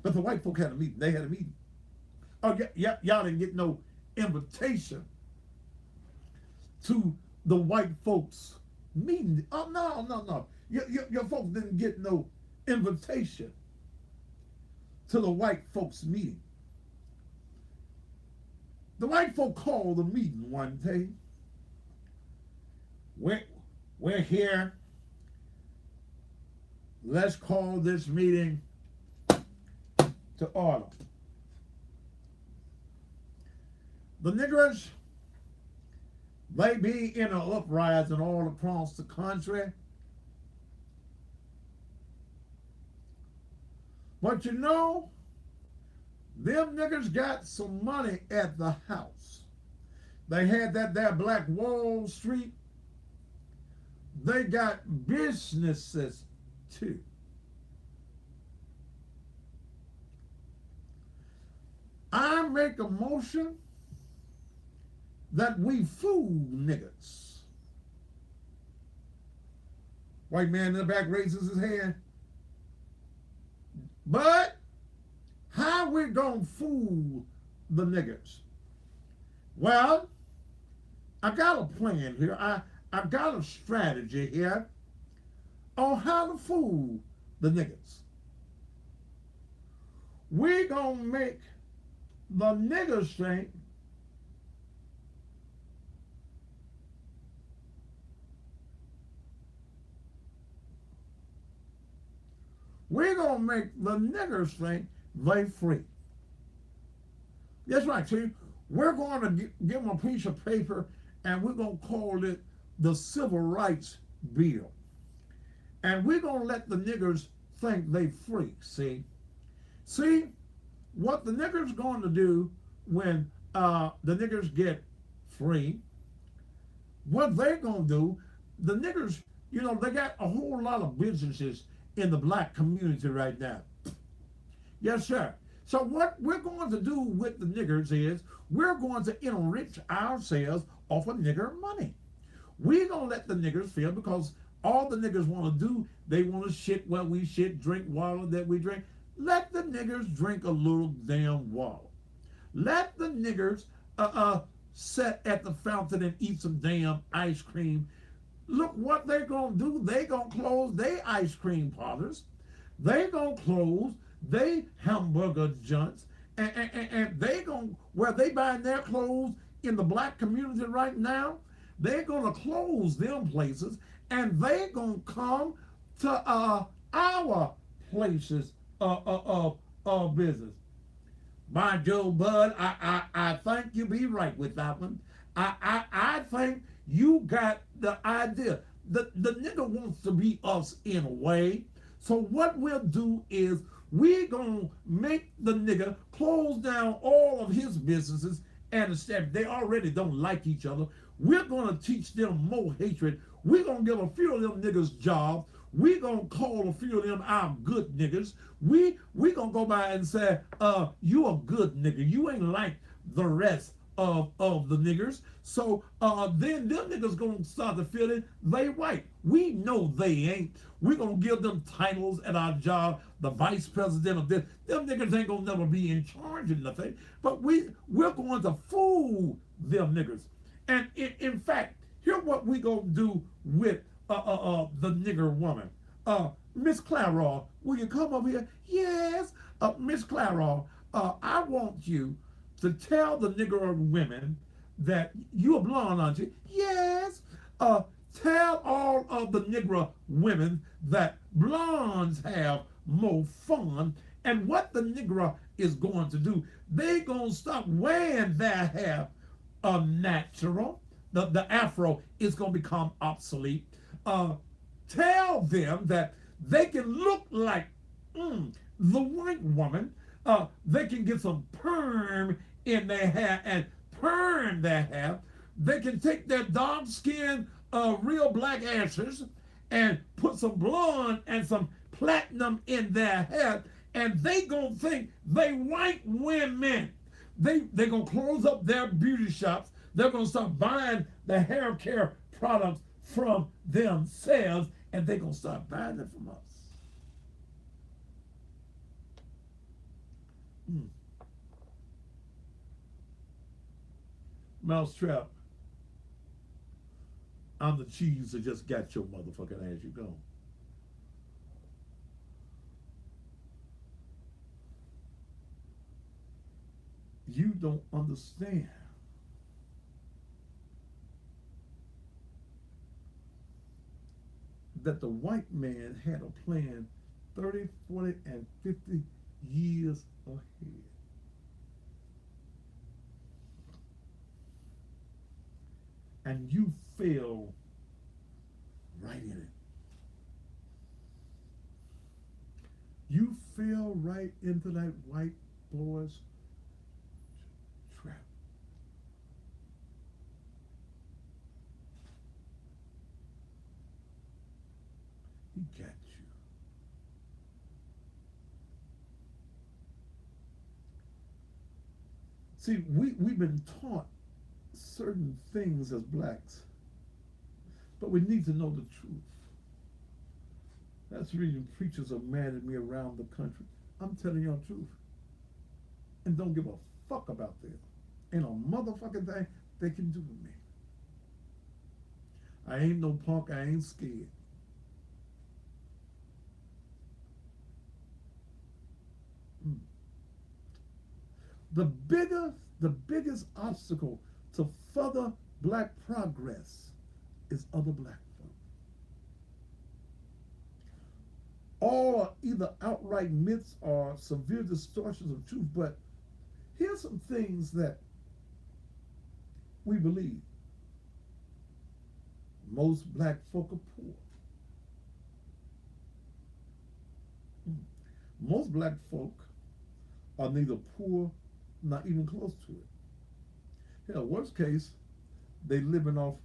But the white folk had a meeting. They had a meeting. Oh, yeah, y'all didn't get no invitation to the white folks meeting. Oh, no. Your folks didn't get no invitation to the white folks meeting. The white folk called a meeting one day. We're here. Let's call this meeting to order. The niggers, they be in an uprising all across the country. But you know, them niggers got some money at the house. They had that there Black Wall Street. They got businesses too. I make a motion that we fool niggas. White man in the back raises his hand. But how we gonna fool the niggers? Well, I got a plan here. I got a strategy here on how to fool the niggers. We gonna make the niggers think We're going to make the niggers think they free. That's right. See, we're going to give them a piece of paper and we're going to call it the Civil Rights Bill. And we're going to let the niggers think they free. See, what the niggers going to do when the niggers get free, what they're going to do, the niggers, they got a whole lot of businesses in the black community right now. Yes, sir. So what we're going to do with the niggers is we're going to enrich ourselves off of nigger money. We're going to let the niggers feel, because all the niggers want to do, they want to shit where we shit, drink water that we drink. Let the niggers drink a little damn water. Let the niggers sit at the fountain and eat some damn ice cream. Look what they're going to do. They're going to close their ice cream parlors. They're going to close they hamburger joints, and they going where they buying their clothes in the black community right now. They're gonna close them places, and they gonna come to our places of business. By Joe Bud, I think you be right with that one. I think you got the idea. The nigga wants to be us in a way. So what we'll do is we're going to make the nigga close down all of his businesses and establish. They already don't like each other. We're going to teach them more hatred. We're going to give a few of them niggas jobs. We're going to call a few of them our good niggas. We going to go by and say, you a good nigga. You ain't like the rest of the niggers. So then them niggas going to start to feel it. They white. We know they ain't. We're going to give them titles at our job, the vice president of this. Them niggas ain't going to never be in charge of nothing. But we're going to fool them niggas. And in fact, here's what we going to do with the nigger woman. Miss Clairol, will you come over here? Yes. Miss Clairol, I want you to tell the nigger women that you're blonde, aren't you? Yes. Tell all of the nigger women that blondes have more fun. And what the nigger is going to do, they going to stop wearing their hair natural. The afro is going to become obsolete. Tell them that they can look like the white woman. They can get some perm in their hair and perm their hair. They can take their dark skin, real black ashes and put some blonde and some platinum in their hair, and they gonna think they white women. They gonna close up their beauty shops. They're gonna start buying the hair care products from themselves, and they're gonna start buying them from us. Mousetrap, I'm the cheese that just got your motherfucking ass. You go. You don't understand that the white man had a plan 30, 40, and 50 years ahead. And you fell right in it. You fell right into that white boy's trap. He got you. See, we've been taught certain things as blacks, but we need to know the truth. That's the reason preachers are mad at me around the country. I'm telling y'all the truth. And don't give a fuck about them. Ain't a motherfucking thing they can do with me. I ain't no punk, I ain't scared. The biggest obstacle to further black progress is other black folk. All are either outright myths or severe distortions of truth. But here's some things that we believe. Most black folk are poor. Most black folk are neither poor, not even close to it. Hell, worst case, they living off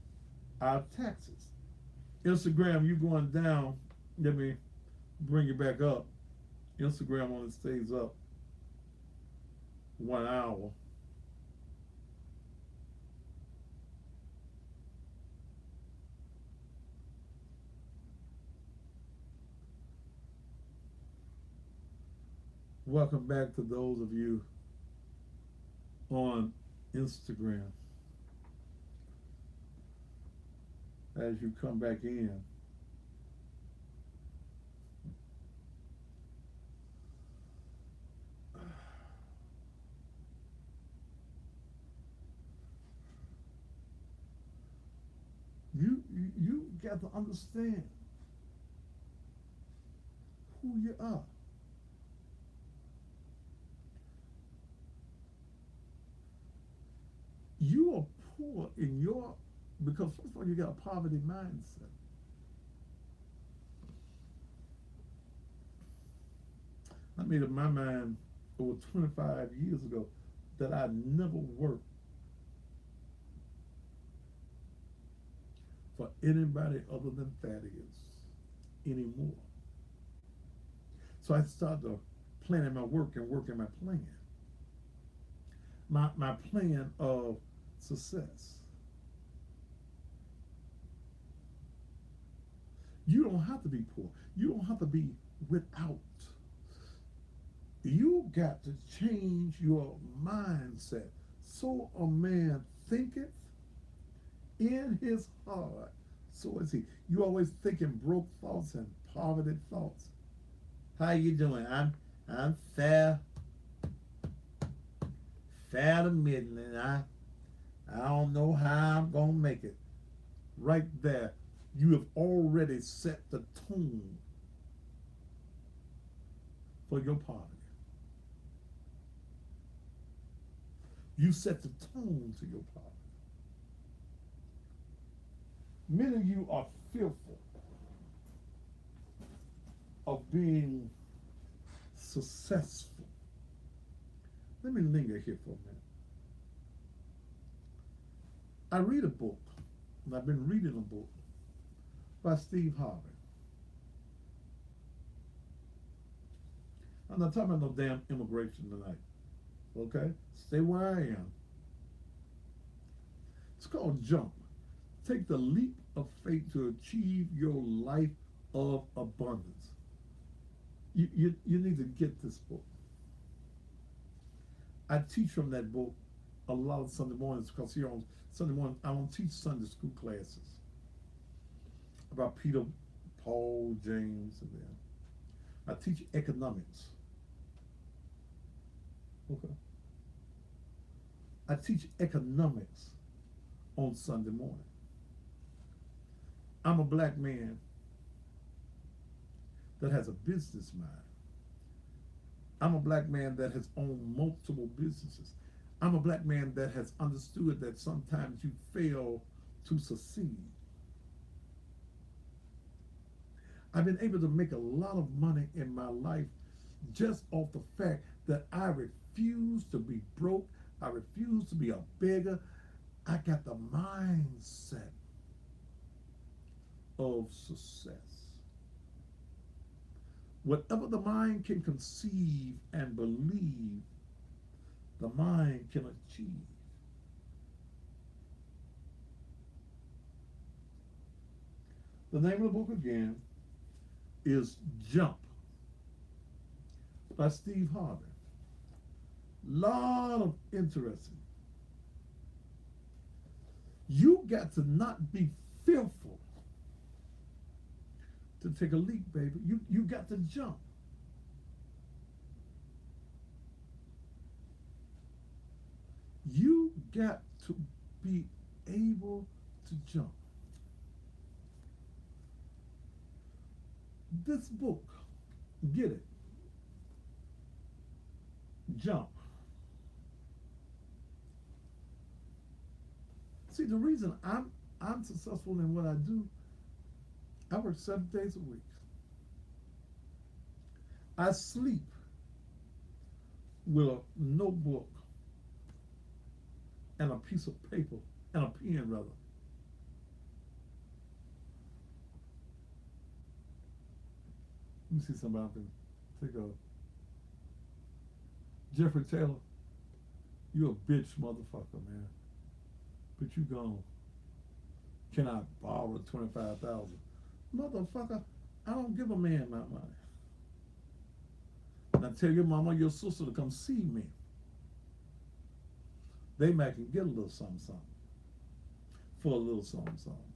our taxes. Instagram, you going down, let me bring you back up. Instagram only stays up 1 hour. Welcome back to those of you on Instagram. As you come back in, you got to understand who you are. You are poor in your, because first of all, you got a poverty mindset. I made up my mind over 25 years ago that I never worked for anybody other than Thaddeus anymore. So I started planning my work and working my plan. My plan of success. You don't have to be poor. You don't have to be without. You got to change your mindset. So a man thinketh in his heart, so is he. You always thinking broke thoughts and poverty thoughts. How you doing? I'm fair to middling. I don't know how I'm gonna make it. Right there, you have already set the tone for your poverty. You set the tone to your poverty. Many of you are fearful of being successful. Let me linger here for a minute. I read a book, and I've been reading a book by Steve Harvey. I'm not talking about no damn immigration tonight. Okay? Stay where I am. It's called Jump. Take the leap of faith to achieve your life of abundance. You need to get this book. I teach from that book a lot of Sunday mornings because here on Sunday morning I don't teach Sunday school classes about Peter, Paul, James, and them. I teach economics. Okay. I teach economics on Sunday morning. I'm a black man that has a business mind. I'm a black man that has owned multiple businesses. I'm a black man that has understood that sometimes you fail to succeed. I've been able to make a lot of money in my life just off the fact that I refuse to be broke. I refuse to be a beggar. I got the mindset of success. Whatever the mind can conceive and believe, the mind can achieve. The name of the book again is Jump by Steve Harvey. Lot of interesting. You got to not be fearful to take a leap, baby. You got to jump. You got to be able to jump. This book Get it. Jump. See, the reason I'm successful in what I do, I work 7 days a week. I sleep with a notebook and a piece of paper and a pen, rather. Let me see somebody I can think of. Jeffrey Taylor, you a bitch motherfucker, man. But you gone. Can I borrow 25,000? Motherfucker, I don't give a man my money. Now tell your mama, your sister to come see me. They might can get a little something, something. For a little something, something.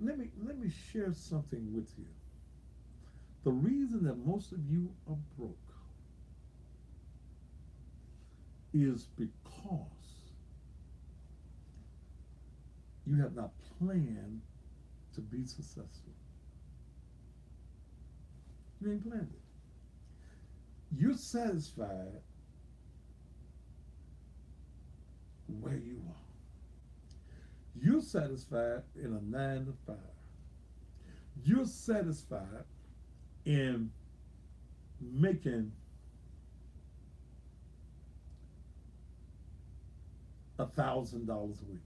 Let me share something with you. The reason that most of you are broke is because you have not planned to be successful. You ain't planned it. You're satisfied where you are. You're satisfied in a 9 to 5. You're satisfied in making $1,000 a week.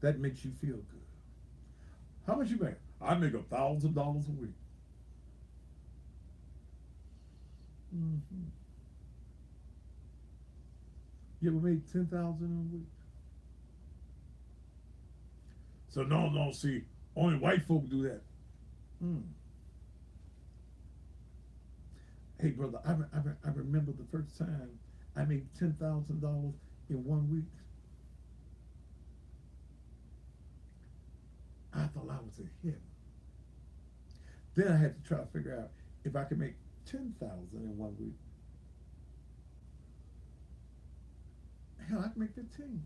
That makes you feel good. How much you make? I make $1,000 a week. Mm-hmm. You ever made 10,000 a week? So no, see, only white folk do that. Hey brother, I remember the first time I made $10,000 in 1 week. I thought I was a hit. Then I had to try to figure out if I could make 10,000 in 1 week. Hell, I can make 15.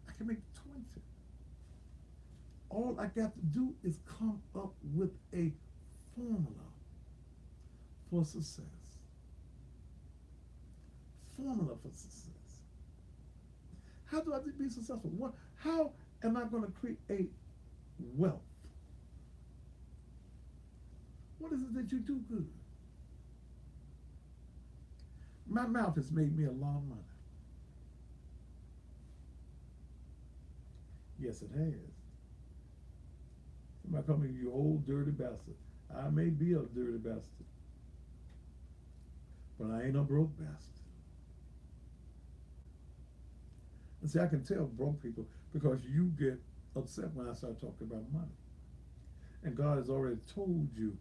I can make 20. All I got to do is come up with a formula for success. Formula for success. How do I be successful? How am I going to create wealth? What is it that you do good? My mouth has made me a lot of money. Yes, it has. Somebody call me you old dirty bastard. I may be a dirty bastard, but I ain't a broke bastard. And see, I can tell broke people because you get upset when I start talking about money. And God has already told you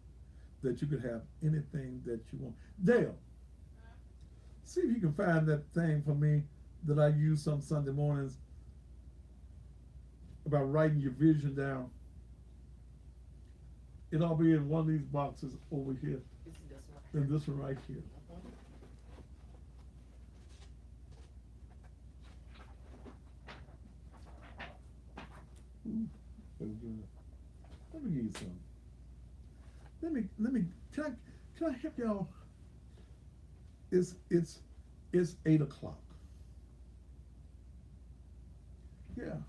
that you could have anything that you want. Dale, see if you can find that thing for me that I use some Sunday mornings about writing your vision down. It'll be in one of these boxes over here. This is this one. And this one right here. Ooh, let me give you some. Let me can I help y'all? It's 8 o'clock. Yeah.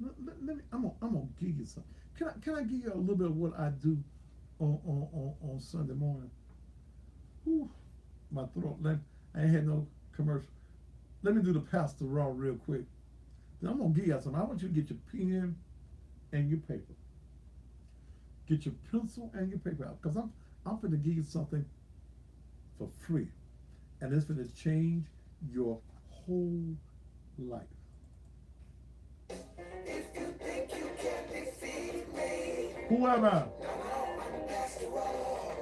Let me, I'm gonna give you some. Can I give you a little bit of what I do on Sunday morning? Whew, my throat. I ain't had no commercial. Let me do the Pastor Raw real quick. Then I'm gonna give you some. I want you to get your pen and your paper. Get your pencil and your paper out, because I'm gonna give you something for free, and it's gonna change your whole life. If you think you can defeat me, Who am I? I'm past the wall.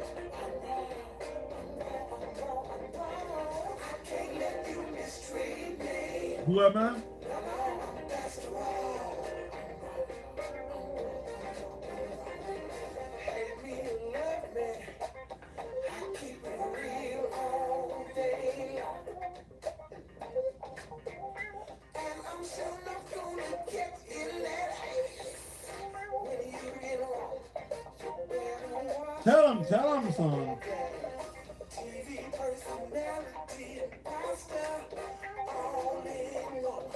I can't let you mistreat me. Who am I? I'm past the wall. Hate me or love me, I keep it real all day long. kept in that ass when you get wrong. Tell him, son. TV personality and pastor all in one.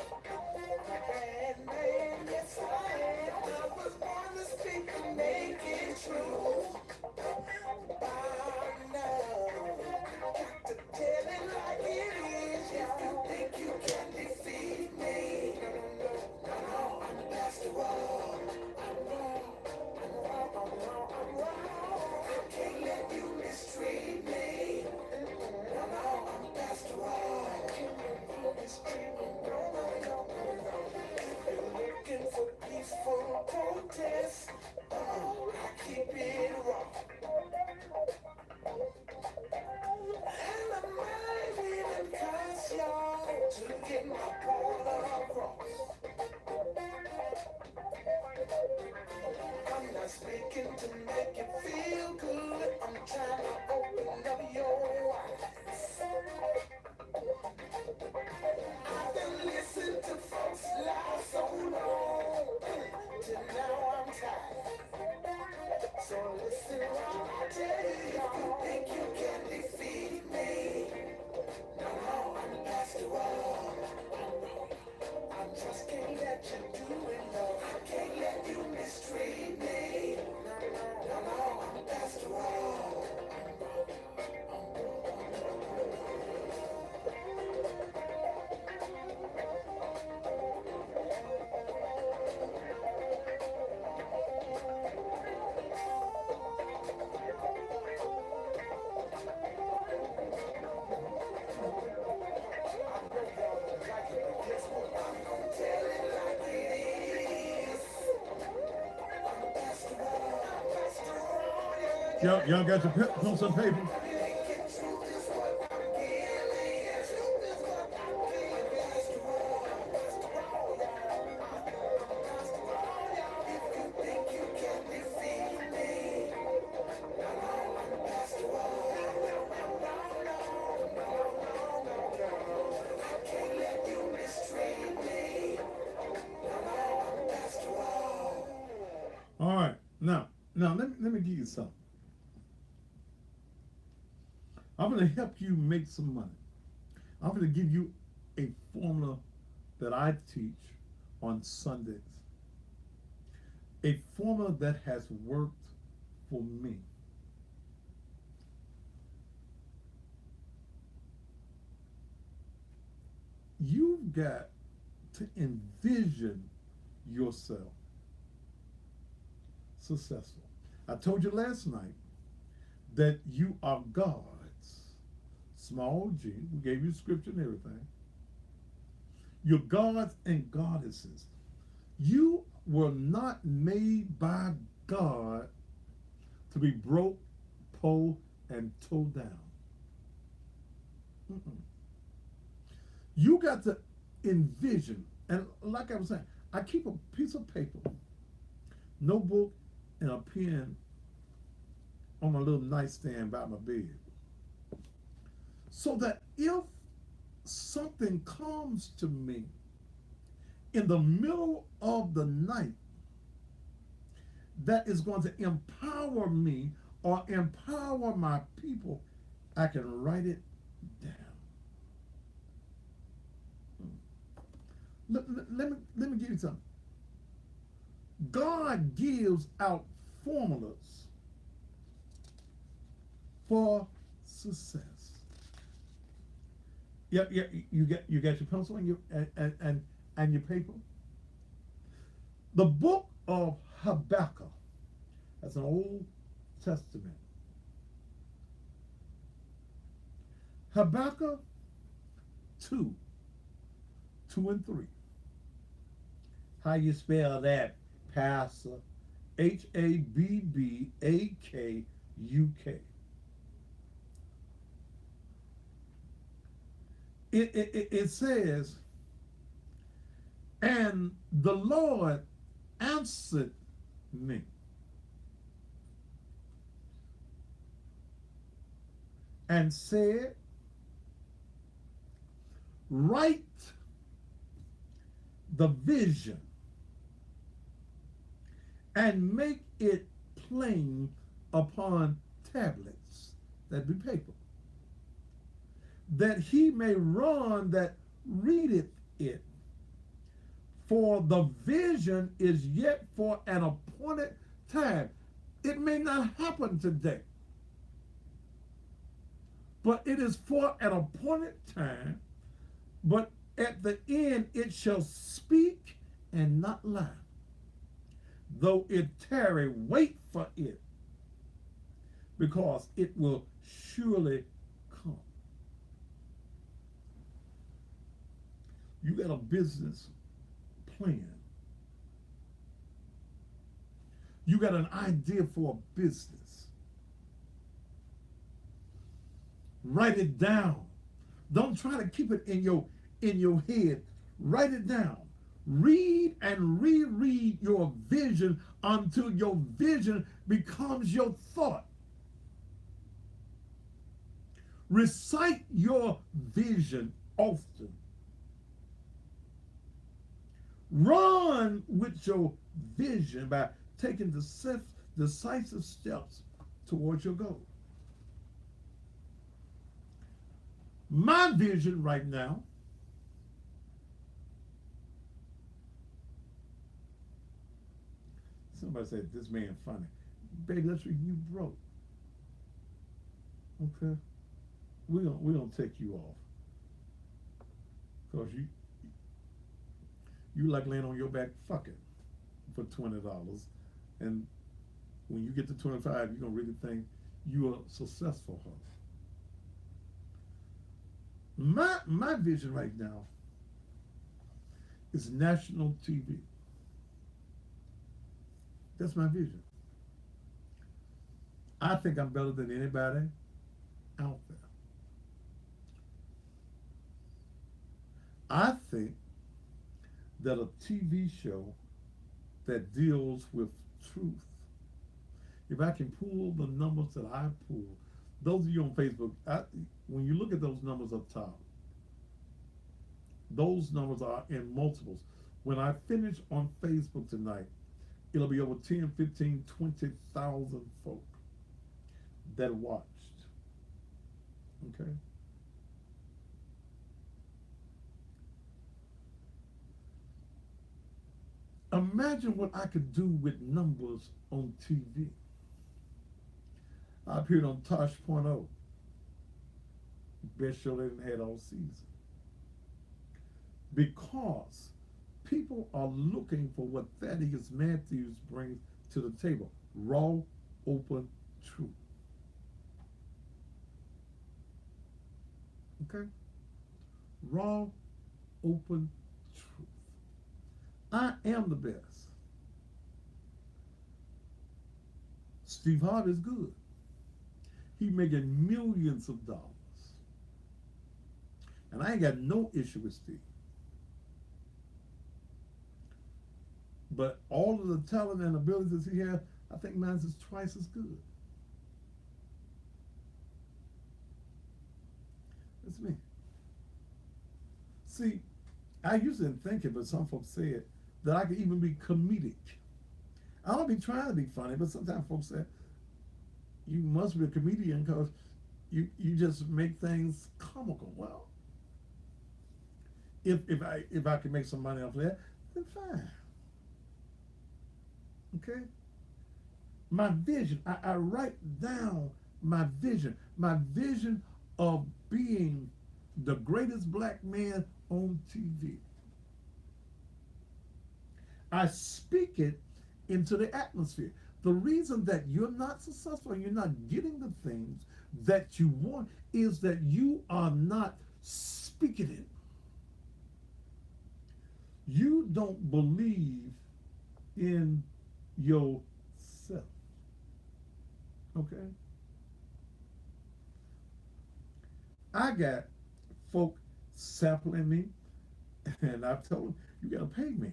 Bad man, yes I am. I was born to speak and make it true. By now, got to tell it like it is. If you think you can defeat me, no, I'm the best of all. I'm wrong. I can't let you mistreat me. No, I'm the best of all. You're looking for peaceful protest. I keep it raw. And I might even cuss y'all to get my point across. I'm not speaking to make you feel good. I'm trying to open up your eyes. I've been listening to folks lie so long, till now I'm tired. So listen while I tell you, y'all. Think you can defeat me? No, I'm the best of all. I just can't let you do it, no. I can't let you mistreat me. No, I'm the best of all. Y'all got your pencil and paper? All right. Now let me give you something. I'm going to help you make some money. I'm going to give you a formula that I teach on Sundays. A formula that has worked for me. You've got to envision yourself successful. I told you last night that you are God's small g. We gave you scripture and everything. You're gods and goddesses. You were not made by God to be broke, poor, and towed down. Mm-mm. You got to envision, and like I was saying, I keep a piece of paper, notebook, and a pen on my little nightstand by my bed. So that if something comes to me in the middle of the night that is going to empower me or empower my people, I can write it down. Let me give you something. God gives out formulas for success. Yeah, you got your pencil and your paper. The book of Habakkuk, that's an Old Testament. Habakkuk 2 and 3. How you spell that, Pastor? Habakkuk. It says, and the Lord answered me. And said, write the vision and make it plain upon tablets, that be paper, that he may run that readeth it. For the vision is yet for an appointed time. It may not happen today, but it is for an appointed time. But at the end it shall speak and not lie. Though it tarry, wait for it, because it will surely come. You got a business plan. You got an idea for a business. Write it down. Don't try to keep it in your head. Write it down. Read and reread your vision until your vision becomes your thought. Recite your vision often. Run with your vision by taking decisive steps towards your goal. My vision right now somebody said, this man funny. Baby, that's what you broke. Okay? We're gonna take you off. Because you like laying on your back fucking for $20. And when you get to 25, you're gonna really think you are successful, huh? My vision right now is national TV. That's my vision. I think I'm better than anybody out there. I think that a TV show that deals with truth, if I can pull the numbers that I pull, those of you on Facebook, when you look at those numbers up top, those numbers are in multiples. When I finish on Facebook tonight, it'll be over 10, 15, 20,000 folk that watched. Okay? Imagine what I could do with numbers on TV. I appeared on Tosh.0, best show they didn't had all season. Because people are looking for what Thaddeus Matthews brings to the table. Raw, open truth. Okay? Raw, open truth. I am the best. Steve Harvey's good. He's making millions of dollars. And I ain't got no issue with Steve. But all of the talent and abilities he has, I think mine's is twice as good. That's me. See, I used to think it, but some folks said that I could even be comedic. I don't be trying to be funny, but sometimes folks say, you must be a comedian because you just make things comical. Well, if I can make some money off of that, then fine. Okay? My vision, I write down my vision of being the greatest black man on TV. I speak it into the atmosphere. The reason that you're not successful and you're not getting the things that you want is that you are not speaking it. You don't believe in yourself. Okay? I got folk sampling me, and I've told them, you gotta pay me.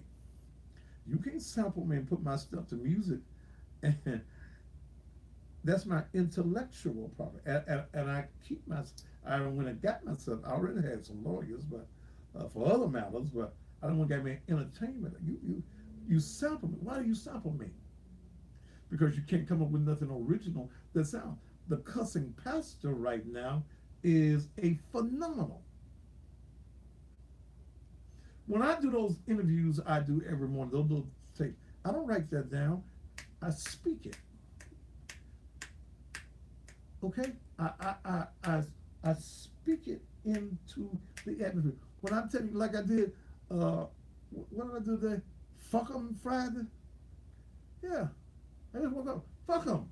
You can't sample me and put my stuff to music, and that's my intellectual property. And I keep my, I don't want to got myself, I already had some lawyers, but for other matters, but I don't want to get me entertainment. You sample me. Why do you sample me? because you can't come up with nothing original that sounds. The Cussing Pastor right now is a phenomenal. When I do those interviews I do every morning, those little tapes, I don't write that down. I speak it. Okay? I speak it into the atmosphere. When I'm telling you, like I did, what did I do today? Fuck 'em Friday? Yeah. I just woke up. Fuck 'em.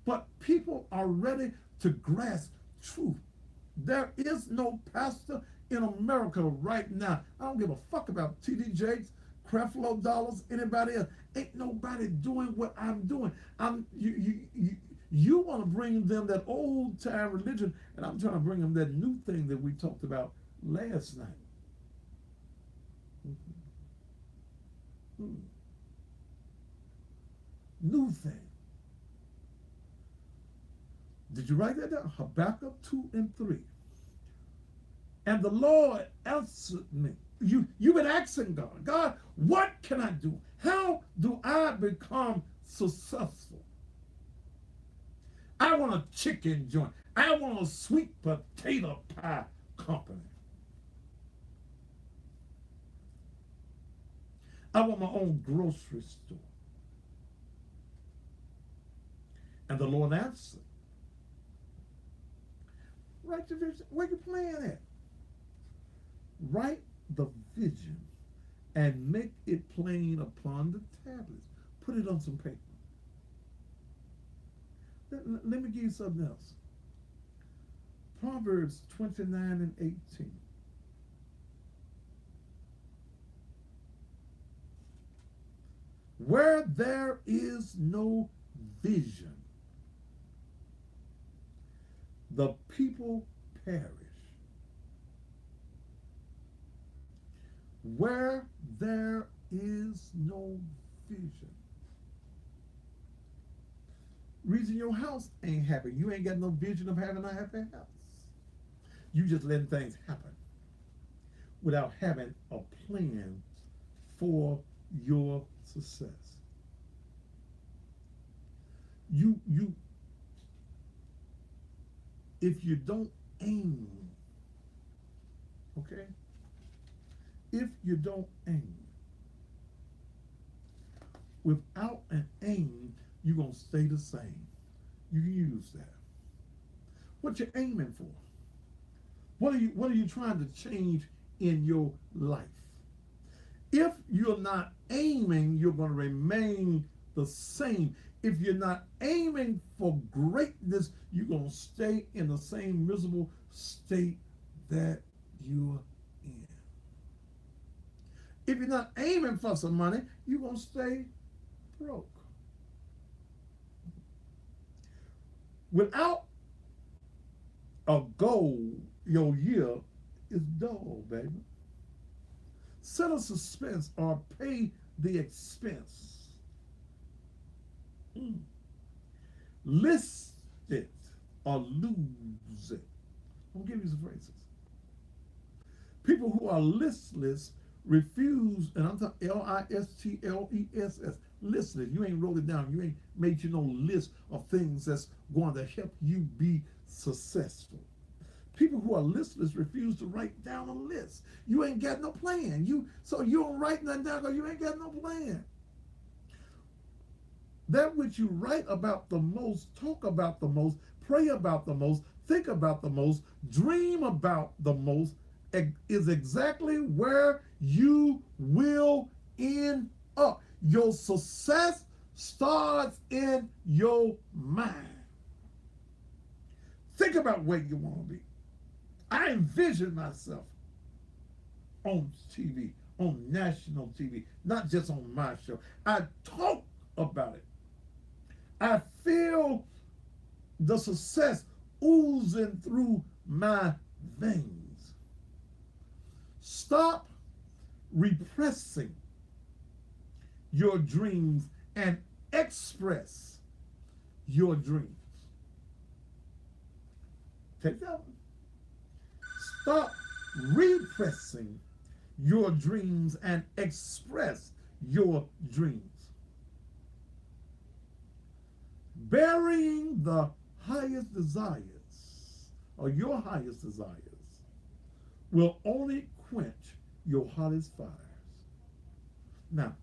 But people are ready to grasp truth. There is no pastor in America right now. I don't give a fuck about TD Jakes, Creflo Dollars, anybody else. Ain't nobody doing what I'm doing. You want to bring them that old time religion, and I'm trying to bring them that new thing that we talked about last night. New thing. Did you write that down? Habakkuk 2 and 3. And the Lord answered me. You've been asking God, God, what can I do? How do I become successful? I want a chicken joint. I want a sweet potato pie company. I want my own grocery store. And the Lord answered. Write the vision. Where you playing at? Write the vision and make it plain upon the tablets. Put it on some paper. Let me give you something else. Proverbs 29 and 18. Where there is no vision, the people perish. Where there is no vision. Reason your house ain't happy. You ain't got no vision of having a happy house. You just letting things happen without having a plan for your success. If you don't aim, okay? If you don't aim, without an aim, you're going to stay the same. You can use that. What you aiming for? What are you trying to change in your life? If you're not aiming, you're going to remain the same. If you're not aiming for greatness, you're going to stay in the same miserable state that you're in. If you're not aiming for some money, you're going to stay broke. Without a goal, your year is dull, baby. Set a suspense or pay the expense. List it or lose it. I'll give you some phrases. People who are listless refuse, and I'm talking Listles, listless. You ain't wrote it down. You ain't made you no list of things that's going to help you be successful. People who are listless refuse to write down a list. You ain't got no plan. So you don't write nothing down because you ain't got no plan. That which you write about the most, talk about the most, pray about the most, think about the most, dream about the most, is exactly where you will end up. Your success starts in your mind. Think about where you want to be. I envision myself on TV, on national TV, not just on my show. I talk about it. I feel the success oozing through my veins. Stop repressing your dreams and express your dreams. Take that one. Stop repressing your dreams and express your dreams. Burying the highest desires, or your highest desires, will only quench your hottest fires. Now,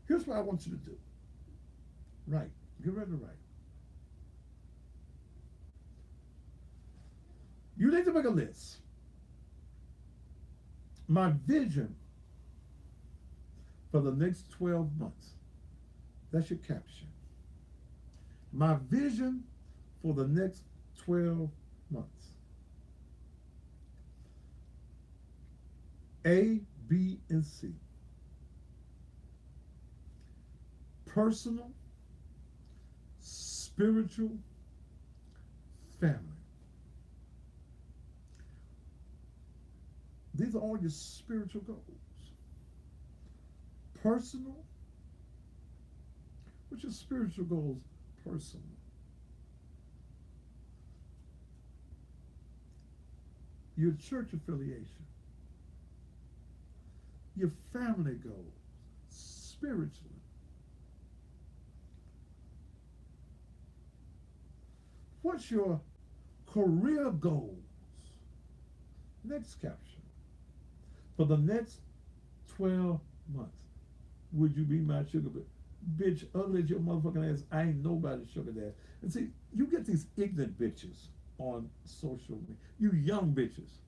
here's what I want you to do. Write. Get ready to write. You need to make a list. My vision for the next 12 months. That's your caption. My vision for the next 12 months. A, B, and C. Personal, spiritual, family. These are all your spiritual goals. Personal, what's your spiritual goals? Personal. Your church affiliation. Your family goals, spiritually. What's your career goals? Next caption. For the next 12 months, would you be my sugar bitch? Ugly as your motherfucking ass, I ain't nobody's sugar dad. And see, you get these ignorant bitches on social media. You young bitches.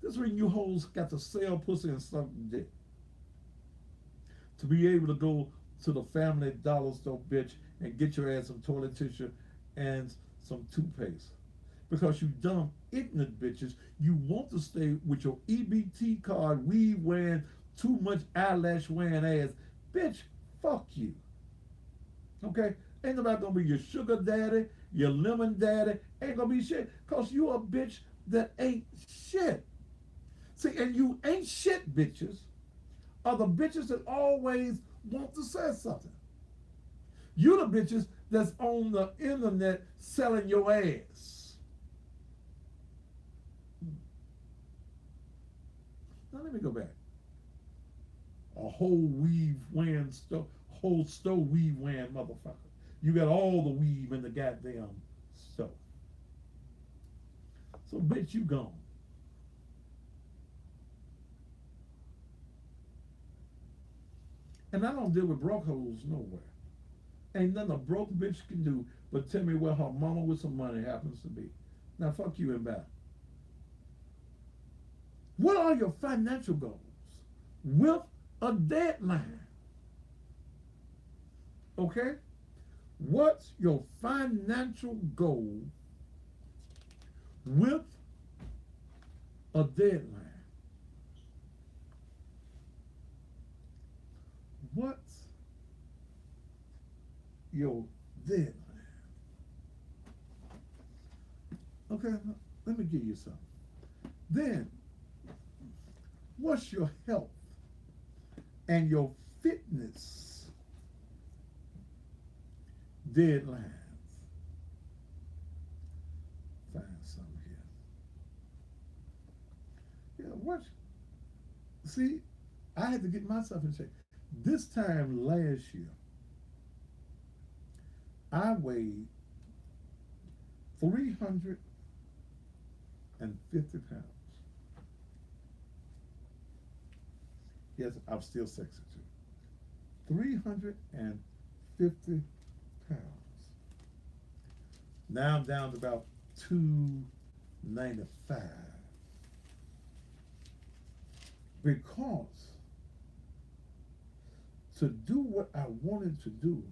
This is when you hoes got to sell pussy and suck dick. To be able to go to the family dollar store, bitch, and get your ass some toilet tissue and some toothpaste. Because you dumb, ignorant bitches, you want to stay with your EBT card, weave wearing, too much eyelash wearing ass. Bitch, fuck you. Okay? Ain't nobody gonna be your sugar daddy, your lemon daddy. Ain't gonna be shit. Because you a bitch that ain't shit. See, and you ain't shit bitches are the bitches that always want to say something. You the bitches that's on the internet selling your ass. Now let me go back. A whole weave wearing whole stove weave wearing motherfucker. You got all the weave in the goddamn stove. So bitch, you gone. And I don't deal with broke hoes nowhere. Ain't nothing a broke bitch can do but tell me where her mama with some money happens to be. Now fuck you and back. What are your financial goals with a deadline? Okay? What's your financial goal with a deadline? What's your deadline? Okay, let me give you something. Then, what's your health and your fitness deadlines? Find something here. Yeah, what? See, I had to get myself in shape. This time last year, I weighed 350 pounds. Yes, I'm still sexy too. 350 pounds. Now I'm down to about 295. Because to do what I wanted to do,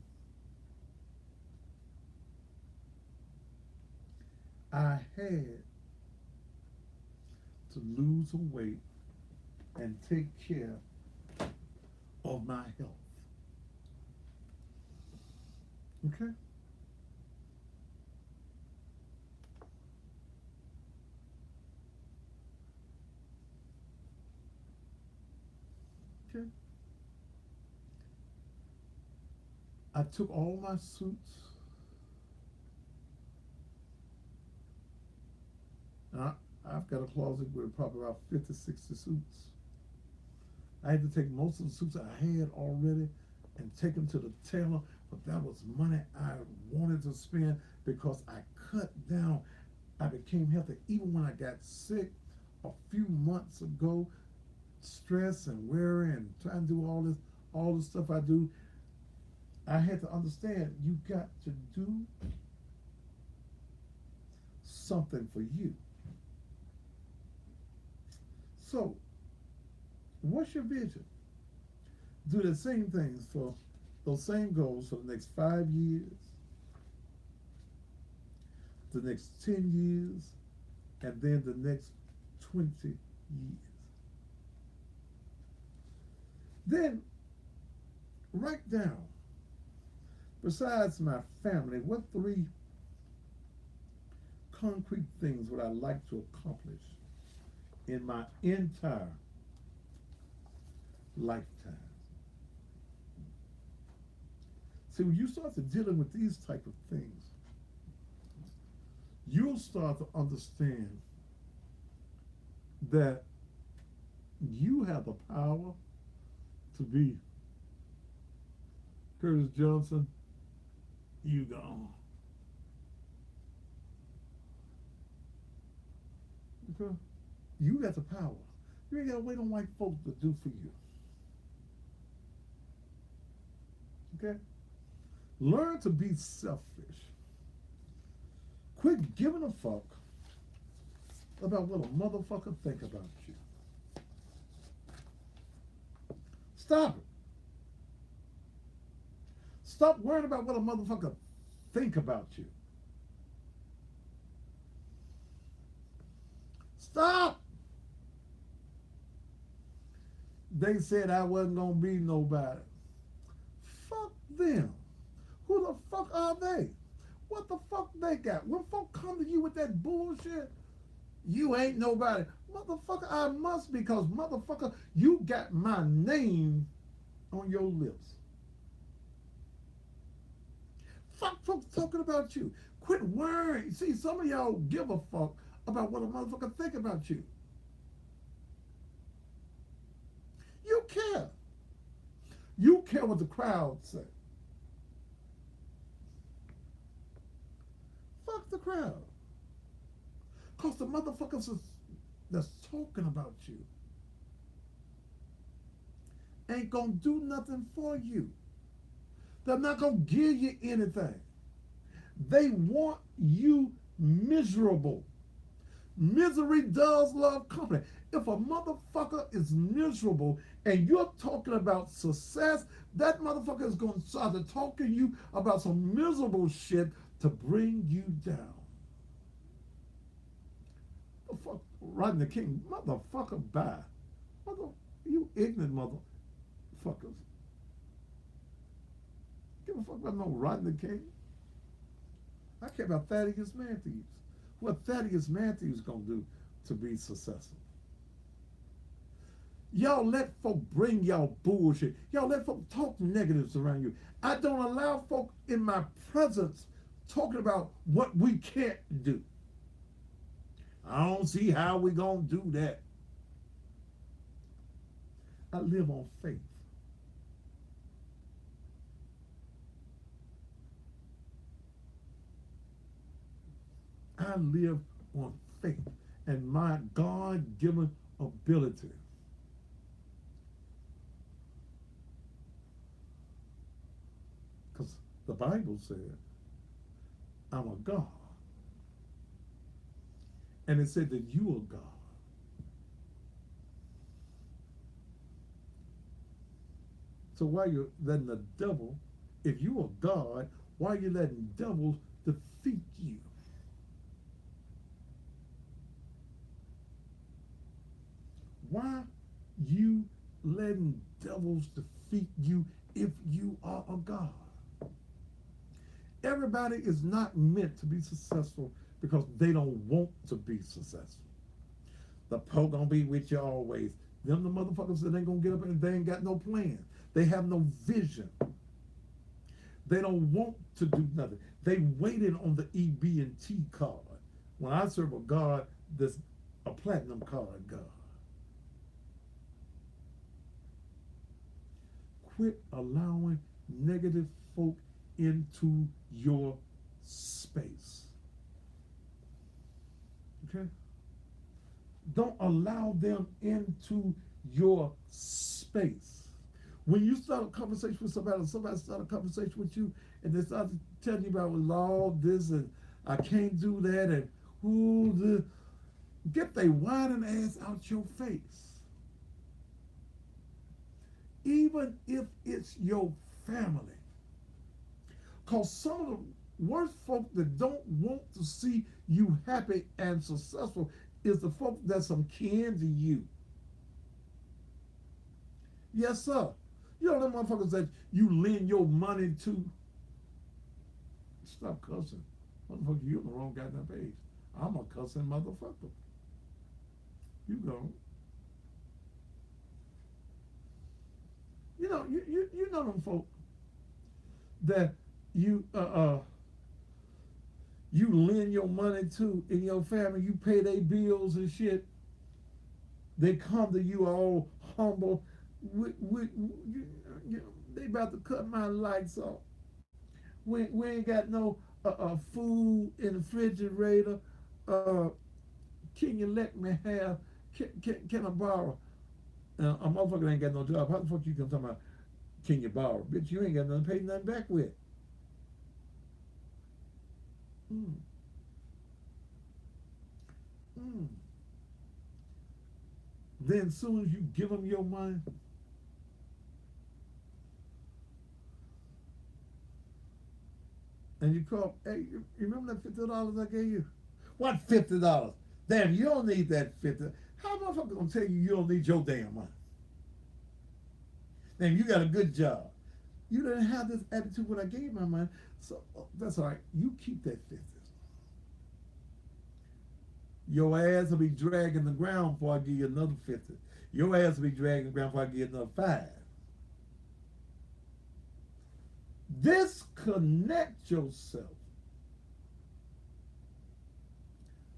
I had to lose some weight and take care of my health. Okay? Okay? I took all my suits. I've got a closet with probably about 50, 60 suits. I had to take most of the suits I had already and take them to the tailor but that was money I wanted to spend because I cut down. I became healthy. Even when I got sick a few months ago, stress and worry and trying to do all the stuff I do, I had to understand you got to do something for you. So, what's your vision? Do the same things for those same goals for the next 5 years, the next 10 years, and then the next 20 years. Then write down, besides my family, what 3 concrete things would I like to accomplish in my entire lifetime? See, when you start to dealing with these type of things, you'll start to understand that you have the power to be Curtis Johnson, you gone. Okay? You got the power. You ain't got to wait on white folks to do for you. Okay? Learn to be selfish. Quit giving a fuck about what a motherfucker think about you. Stop it. Stop worrying about what a motherfucker think about you. Stop. They said I wasn't gonna be nobody. Fuck them. Who the fuck are they? What the fuck they got? When folk come to you with that bullshit, you ain't nobody. Motherfucker, I must, because motherfucker, you got my name on your lips. Fuck folks talking about you. Quit worrying. See, some of y'all give a fuck about what a motherfucker think about you. You care. You care what the crowd say. Fuck the crowd. Because the motherfuckers that's talking about you ain't gonna do nothing for you. They're not gonna give you anything. They want you miserable. Misery does love company. If a motherfucker is miserable and you're talking about success, that motherfucker is going to start to talk to you about some miserable shit to bring you down. Motherfucker, riding the king, motherfucker, bye. You ignorant motherfuckers. Give a fuck about no riding the king. I care about Thaddeus Matthews. What Thaddeus Matthews gonna do to be successful? Y'all let folk bring y'all bullshit. Y'all let folk talk negatives around you. I don't allow folk in my presence talking about what we can't do. I don't see how we gonna do that. I live on faith. I live on faith and my God-given ability. Because the Bible said, I'm a God. And it said that you are God. So why you letting the devil, if you are God, why are you letting devils defeat you? Why you letting devils defeat you if you are a God? Everybody is not meant to be successful because they don't want to be successful. The Pope gonna be with you always. Them the motherfuckers that ain't gonna get up and they ain't got no plan. They have no vision. They don't want to do nothing. They waited on the EB&T card. When I serve a God that's a platinum card God. Quit allowing negative folk into your space. Okay? Don't allow them into your space. When you start a conversation with somebody, or somebody start a conversation with you, and they start telling you about law, this, and I can't do that, and who the get their whining ass out your face. Even if it's your family. Because some of the worst folk that don't want to see you happy and successful is the folk that's some kin to you. Yes, sir. You know them motherfuckers that you lend your money to. Stop cussing. Motherfucker, you on the wrong goddamn page. I'm a cussing motherfucker. You go. You know them folk that you lend your money to in your family, you pay their bills and shit. They come to you all humble. They about to cut my lights off. We ain't got no food in the refrigerator. Can you let me have? Can I borrow? A motherfucker ain't got no job. How the fuck you can talk about? Can you borrow? Bitch, you ain't got nothing to pay nothing back with. Then as soon as you give them your money, and you call, hey, you remember that $50 I gave you? What $50? Damn, you don't need that 50. How am I gonna tell you don't need your damn money? Damn, you got a good job. You didn't have this attitude when I gave my money, so that's all right. You keep that 50. Your ass will be dragging the ground before I give you another 50. Your ass will be dragging the ground before I give you another 5. Disconnect yourself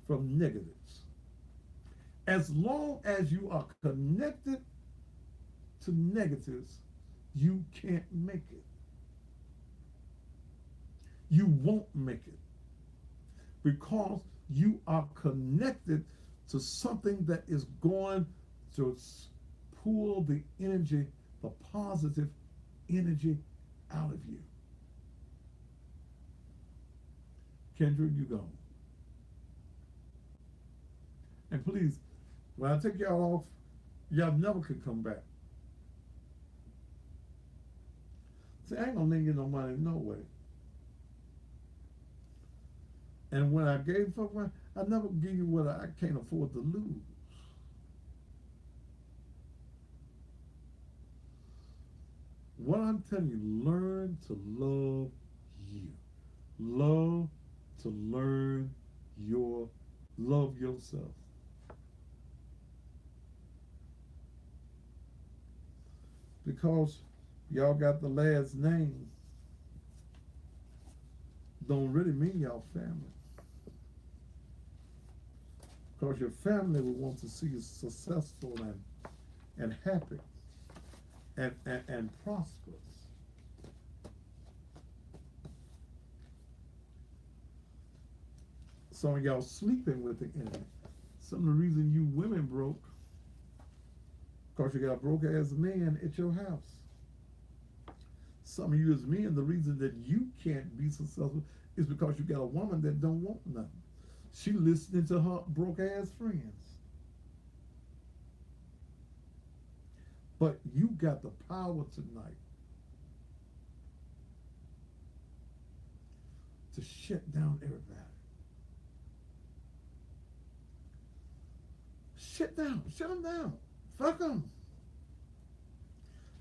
from negatives. As long as you are connected to negatives, you can't make it. You won't make it because you are connected to something that is going to pull the energy, the positive energy out of you. Kendra, you go. And please, when I take y'all off, y'all never could come back. See, I ain't gonna lend you no money, no way. And when I gave fuck money, I never give you what I can't afford to lose. What I'm telling you, learn to love you. Love to love yourself. Because y'all got the last name don't really mean y'all family. Because your family will want to see you successful and happy and prosperous. Some of y'all sleeping with the enemy. Some of the reason you women broke, because you got a broke ass man at your house. Some of you as men, the reason that you can't be successful is because you got a woman that don't want nothing. She listening to her broke ass friends. But you got the power tonight to shut down everybody. Shut them down. Fuck them.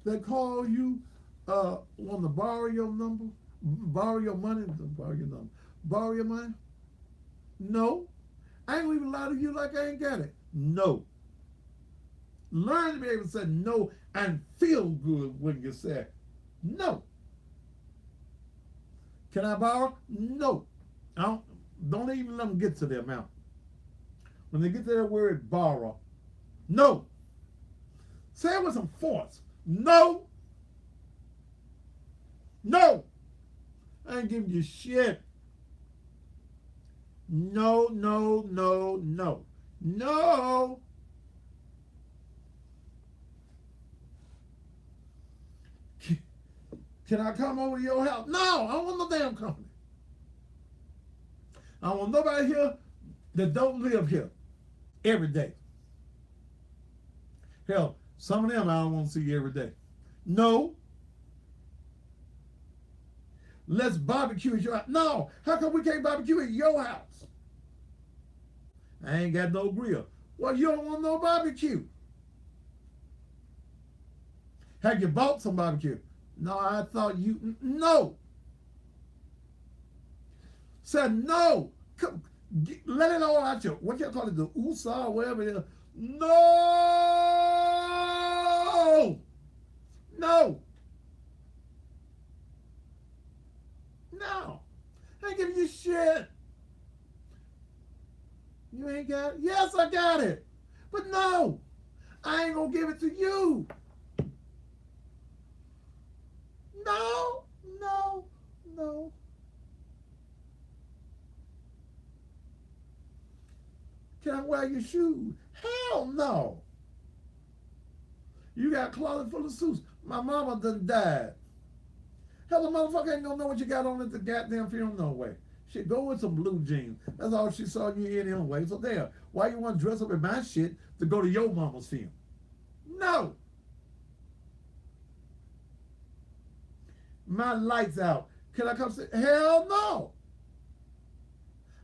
They call you, want to borrow your number, borrow your money, borrow your number, borrow your money. No. I ain't gonna even lie to you like I ain't got it. No. Learn to be able to say no and feel good when you say no. Can I borrow? No. Don't even let them get to the amount. When they get to that word borrow, no. Say it with some force. No. No. I ain't giving you shit. No, no, no, no. No. Can I come over to your house? No, I don't want no damn company. I don't want nobody here that don't live here every day. Hell, some of them I don't want to see every day. No. Let's barbecue at your house. No. How come we can't barbecue at your house? I ain't got no grill. Well, you don't want no barbecue. Have you bought some barbecue? No, I thought you... No. Said no. Come, let it all out your... What you call it? The USA or whatever it is. No. No. No. I ain't giving you shit. You ain't got it? Yes, I got it. But no. I ain't going to give it to you. No, no, no. Can I wear your shoes? Hell no. You got a closet full of suits. My mama done died. Hell, the motherfucker ain't gonna know what you got on at the goddamn funeral no way. Shit, go with some blue jeans. That's all she saw you in anyway. So there, why you want to dress up in my shit to go to your mama's funeral? No. My lights out. Can I come say, hell no.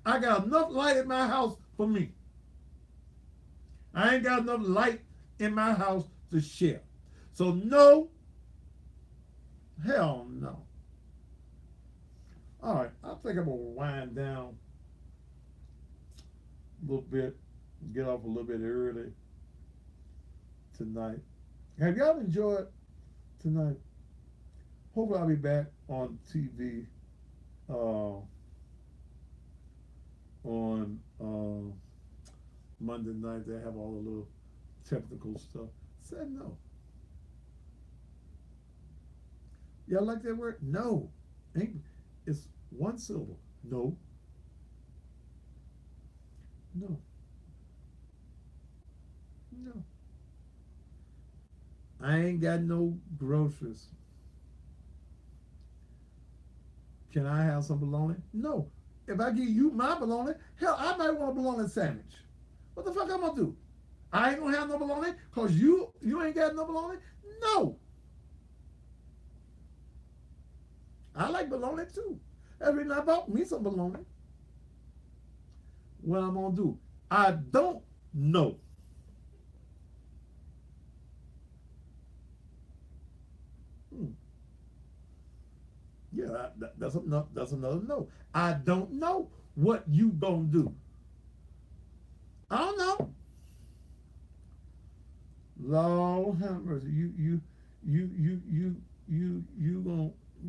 I got enough light in my house for me. I ain't got enough light in my house to share. So no, hell no. All right, I think I'm going to wind down a little bit, get off a little bit early tonight. Have y'all enjoyed tonight? Hopefully I'll be back on TV on Monday night. They have all the little technical stuff. Said no. Y'all like that word? No. It's one syllable. No. No. No. I ain't got no groceries. Can I have some bologna? No. If I give you my bologna, hell, I might want a bologna sandwich. What the fuck I'm gonna do? I ain't gonna have no bologna because you ain't got no bologna? No. I like bologna too. Every night I bought me some bologna. What I'm gonna do? I don't know. Yeah, that's another no. I don't know what you gonna do. I don't know. Lord have mercy. You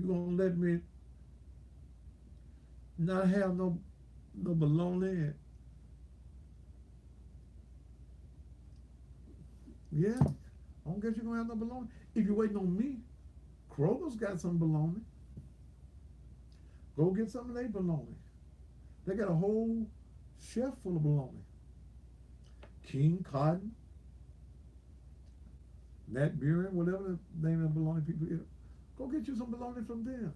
gonna let me not have no bologna? Yeah, I don't guess you're gonna have no bologna. If you're waiting on me, Kroger's got some bologna. Go get some of their bologna. They got a whole shelf full of bologna. King Cotton, Nat Buren, whatever the name of the bologna people eat. Go get you some bologna from them.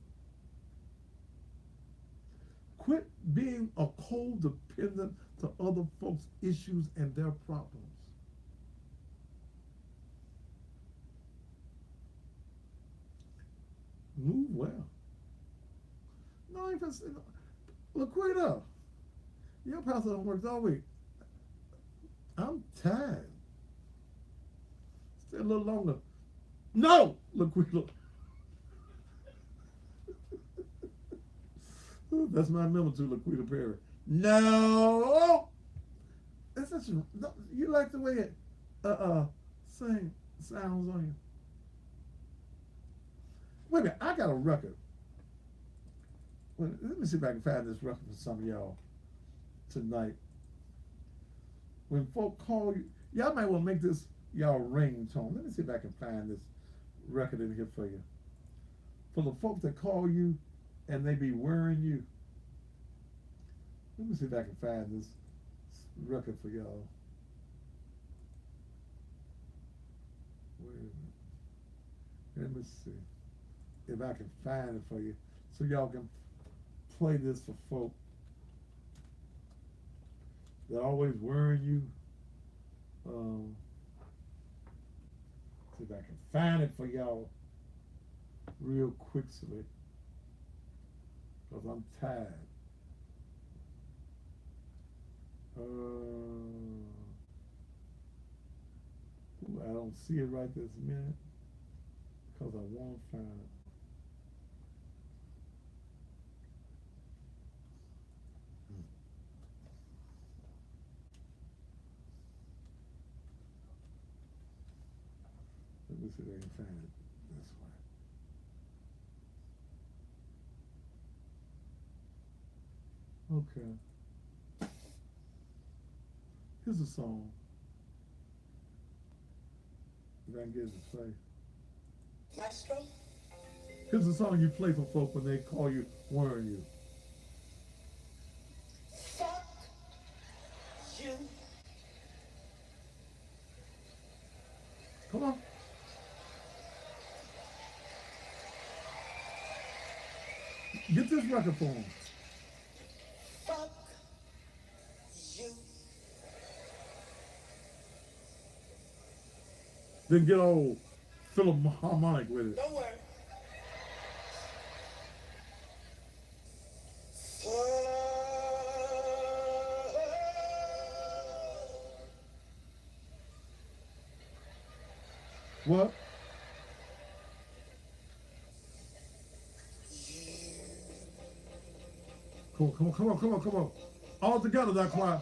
Quit being a codependent to other folks' issues and their problems. Move well. No, I ain't gonna say no. Laquita, your pastor don't work all week. I'm tired. Stay a little longer. No, Laquita. That's my number to Laquita Perry. No. It's such a, you like the way it sounds on you. Wait a minute, I got a record. Well, let me see if I can find this record for some of y'all tonight. When folk call you, y'all might want to make this y'all ringtone. Let me see if I can find this record in here for you. For the folks that call you and they be wearing you. Let me see if I can find this record for y'all. Wait a minute. Let me see if I can find it for you, so y'all can play this for folk. They're always wearing you. See if I can find it for y'all real quickly, because I'm tired. Ooh, I don't see it right this minute because I won't find it. Let me see if I can find it this way. Okay. Here's a song. If I can get it to play. Maestro? Here's a song you play for folk when they call you, wearing you. Fuck you. Come on. Get this record for them. Fuck you. Then get all Philharmonic with it. Don't worry. What? Come on. All together, that choir.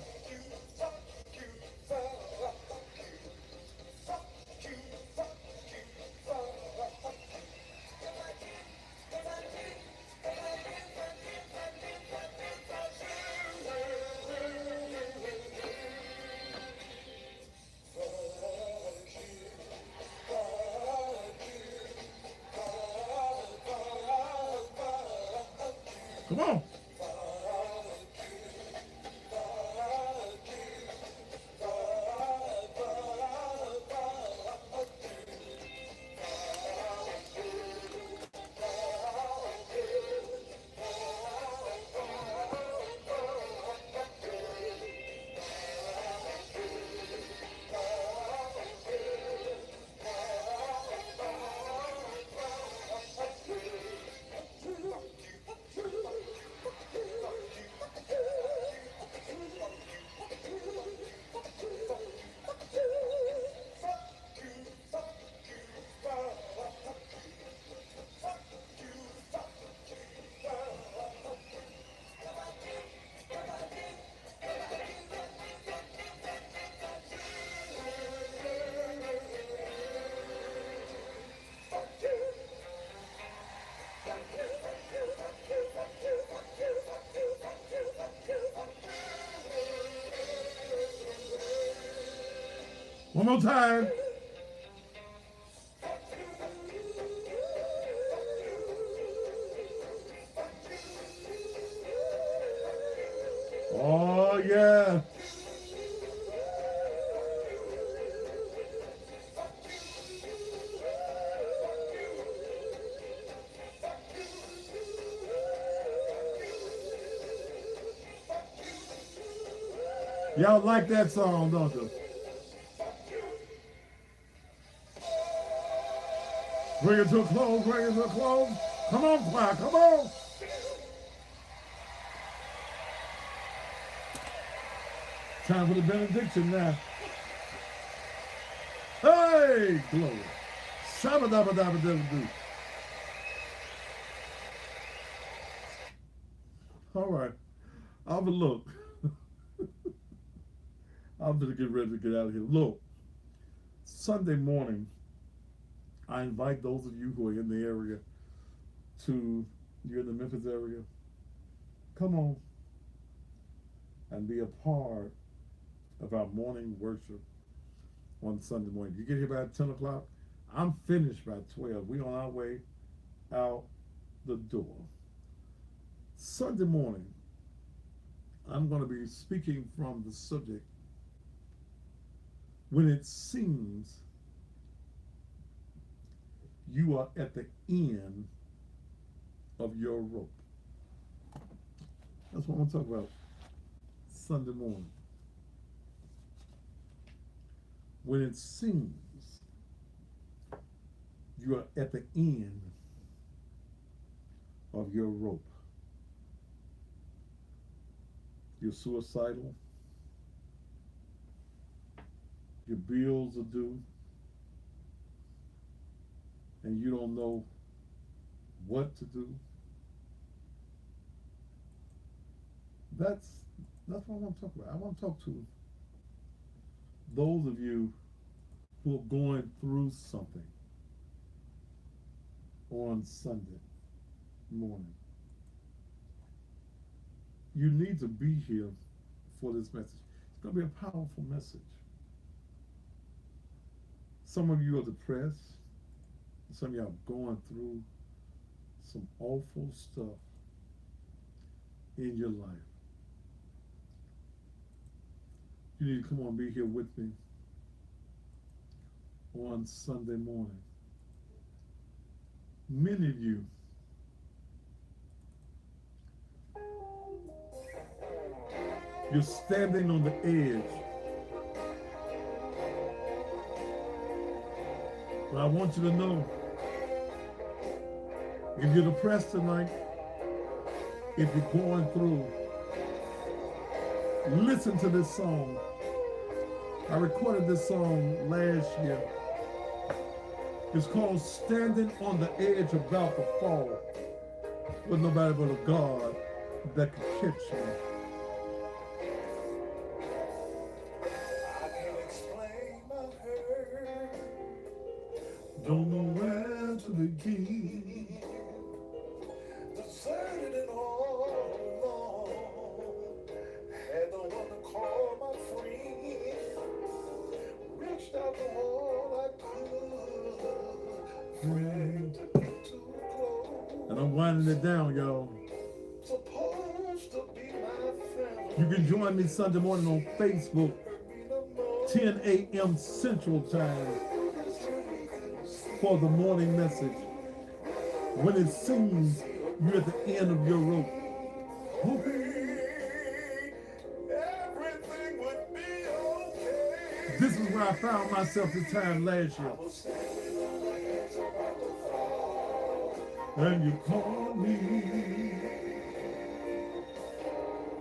Come on. One more time. Oh, yeah. Y'all like that song, don't you? Bring it to a close, bring it to a close. Come on, choir, come on. Time for the benediction now. Hey, glory. Shabba-dabba-dabba-dabba-doo. All right. I'll be look. I'm gonna get ready to get out of here. Look, Sunday morning, I invite those of you who are in the area you're in the Memphis area, come on and be a part of our morning worship on Sunday morning. You get here by 10 o'clock, I'm finished by 12. We're on our way out the door. Sunday morning, I'm going to be speaking from the subject when it seems you are at the end of your rope. That's what I'm going to talk about Sunday morning. When it seems you are at the end of your rope. You're suicidal. Your bills are due. And you don't know what to do. That's what I want to talk about. I want to talk to those of you who are going through something on Sunday morning. You need to be here for this message. It's going to be a powerful message. Some of you are depressed. Some of you are going through some awful stuff in your life. You need to come on, be here with me on Sunday morning. Many of you you're standing on the edge. But I want you to know, if you're depressed tonight, if you're going through, listen to this song. I recorded this song last year. It's called Standing on the Edge About to Fall, with nobody but a God that could catch me. I can't explain my hurt. Don't know where to begin. Deserted and all alone. Had no one to call my friend. Reached out to all I could. Friend to get too close. And I'm winding it down, y'all. Supposed to be my family. You can join me Sunday morning on Facebook, 10 a.m. Central Time, for the morning message. When it seems you're at the end of your rope. Everything would be okay. This is where I found myself this time last year. And you called me.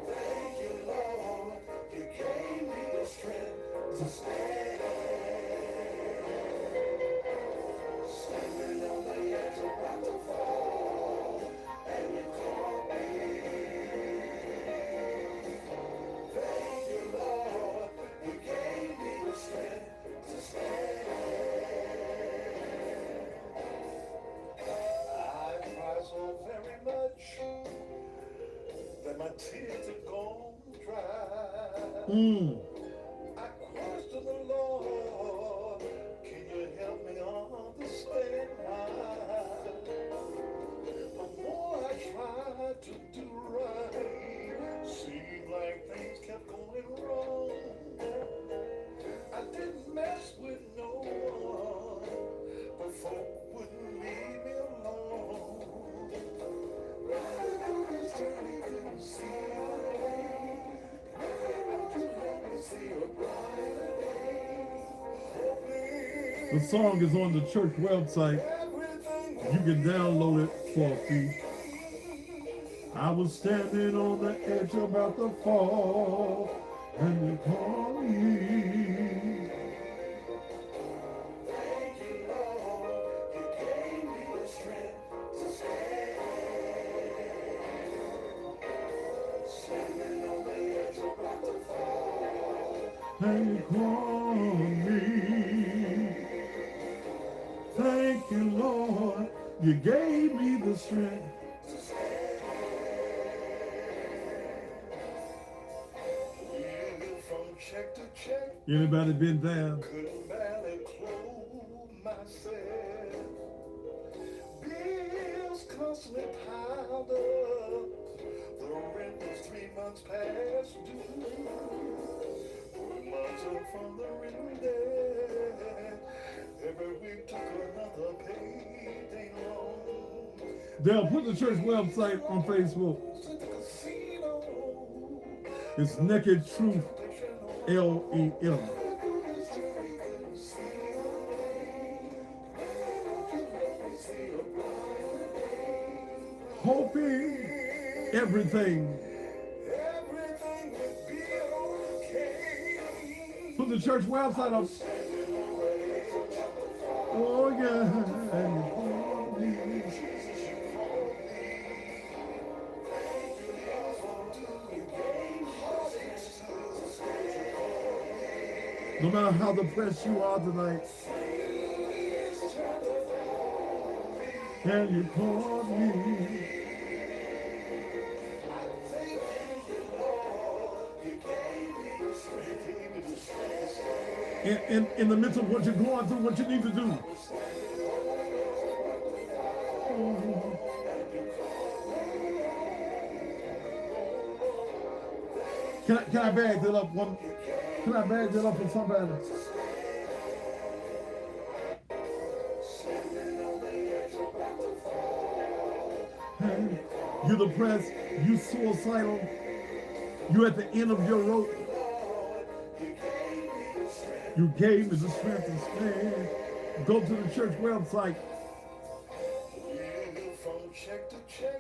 Thank you, Lord. You gave me the strength to stand. Standing on the edge about to fall, and you called me. Thank you, Lord. You gave me the strength to stand. I cry so very much that my tears are gone dry. I question the Lord, can you help me understand why? The more I tried to do right, seemed like things kept going wrong. I didn't mess with no one, but folk wouldn't leave me alone. Right on this journey, couldn't see my way. The song is on the church website. You can download it for a fee. I was standing on the edge about to fall, and you called me. Thank you, Lord, you gave me the strength to stand. Standing on the edge about to fall, And you called me. Thank you, Lord, you gave me the strength. to stand. Living from check to check, Anybody been there? couldn't barely clothe myself. Bills constantly piled up, rent was 3 months past due. 4 months up from the rent. Every week took another payday loan. They'll put the church website on Facebook. It's Naked Truth LEM. Hoping everything. Put the church website up. Oh yeah. No matter how depressed you are tonight, and you called me. In the midst of what you're going through, what you need to do. Can I bag that up one? Can I bag that up for somebody? Hey, you're depressed, you suicidal, you at the end of your rope. You gave me the strength to stand. Go to the church website.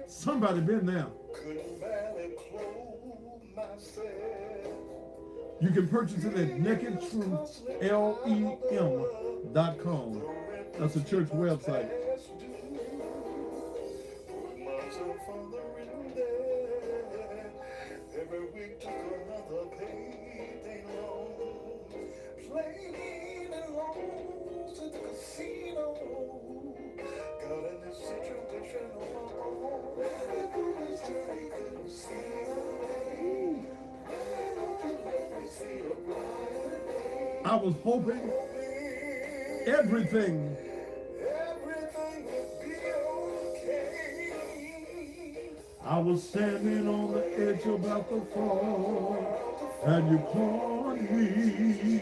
Somebody been there. You can purchase it at nakedtruth.lem.com. That's the church website. Every week took another payday loan. Playing alone to the casino. Got in this situation alone. I was hoping everything would be okay. I was standing on the edge about to fall, and you called me.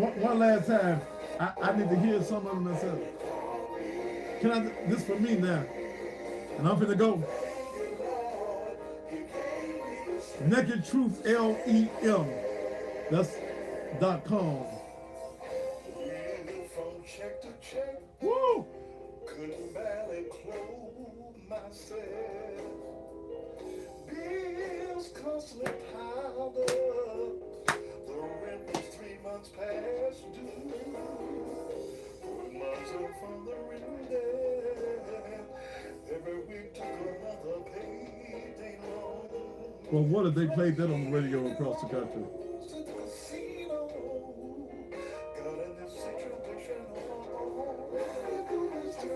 One last time, I need to hear some of them myself. Can I? This for me now, and I'm finna go. Naked Truth LEM. That's .com. From check to check. Woo! Couldn't barely clothe myself. Bills constantly piled up. The rent was 3 months past due. 4 months up from the rent. Every week took another payday loan. Well, what if they played that on the radio across the country?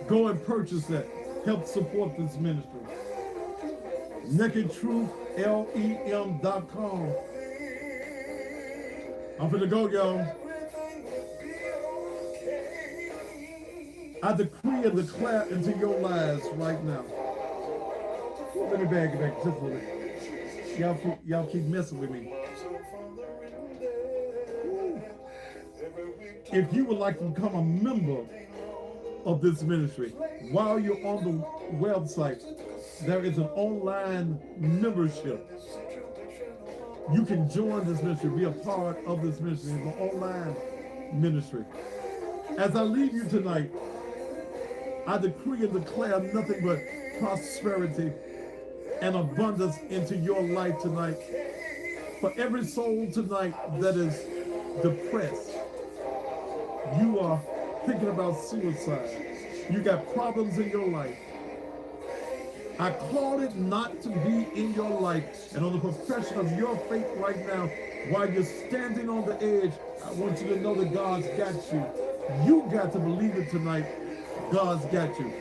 Go and purchase that. Help support this ministry. NakedTruthLEM.com. I'm finna go, y'all. I decree and declare into your lives right now. Let me bag it back just a little bit. Y'all keep messing with me. If you would like to become a member of this ministry, while you're on the website, there is an online membership. You can join this ministry, be a part of this ministry. It's an online ministry. As I leave you tonight, I decree and declare nothing but prosperity and abundance into your life tonight. For every soul tonight that is depressed, you are thinking about suicide, you got problems in your life, I call it not to be in your life and on the profession of your faith right now. While you're standing on the edge, I want you to know that God's got you. You got to believe it tonight. God's got you.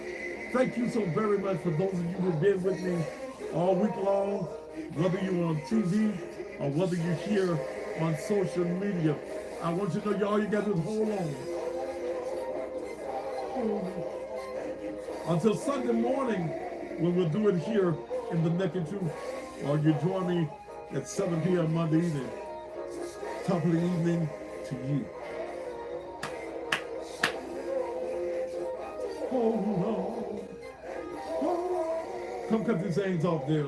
Thank you so very much for those of you who've been with me all week long, whether you're on TV or whether you're here on social media. I want you to know all you got to do is hold on. Until Sunday morning, when we'll do it here in the Naked Truth, or you join me at 7 p.m. Monday evening. Top of the evening to you. Hold on. Come cut these things off there.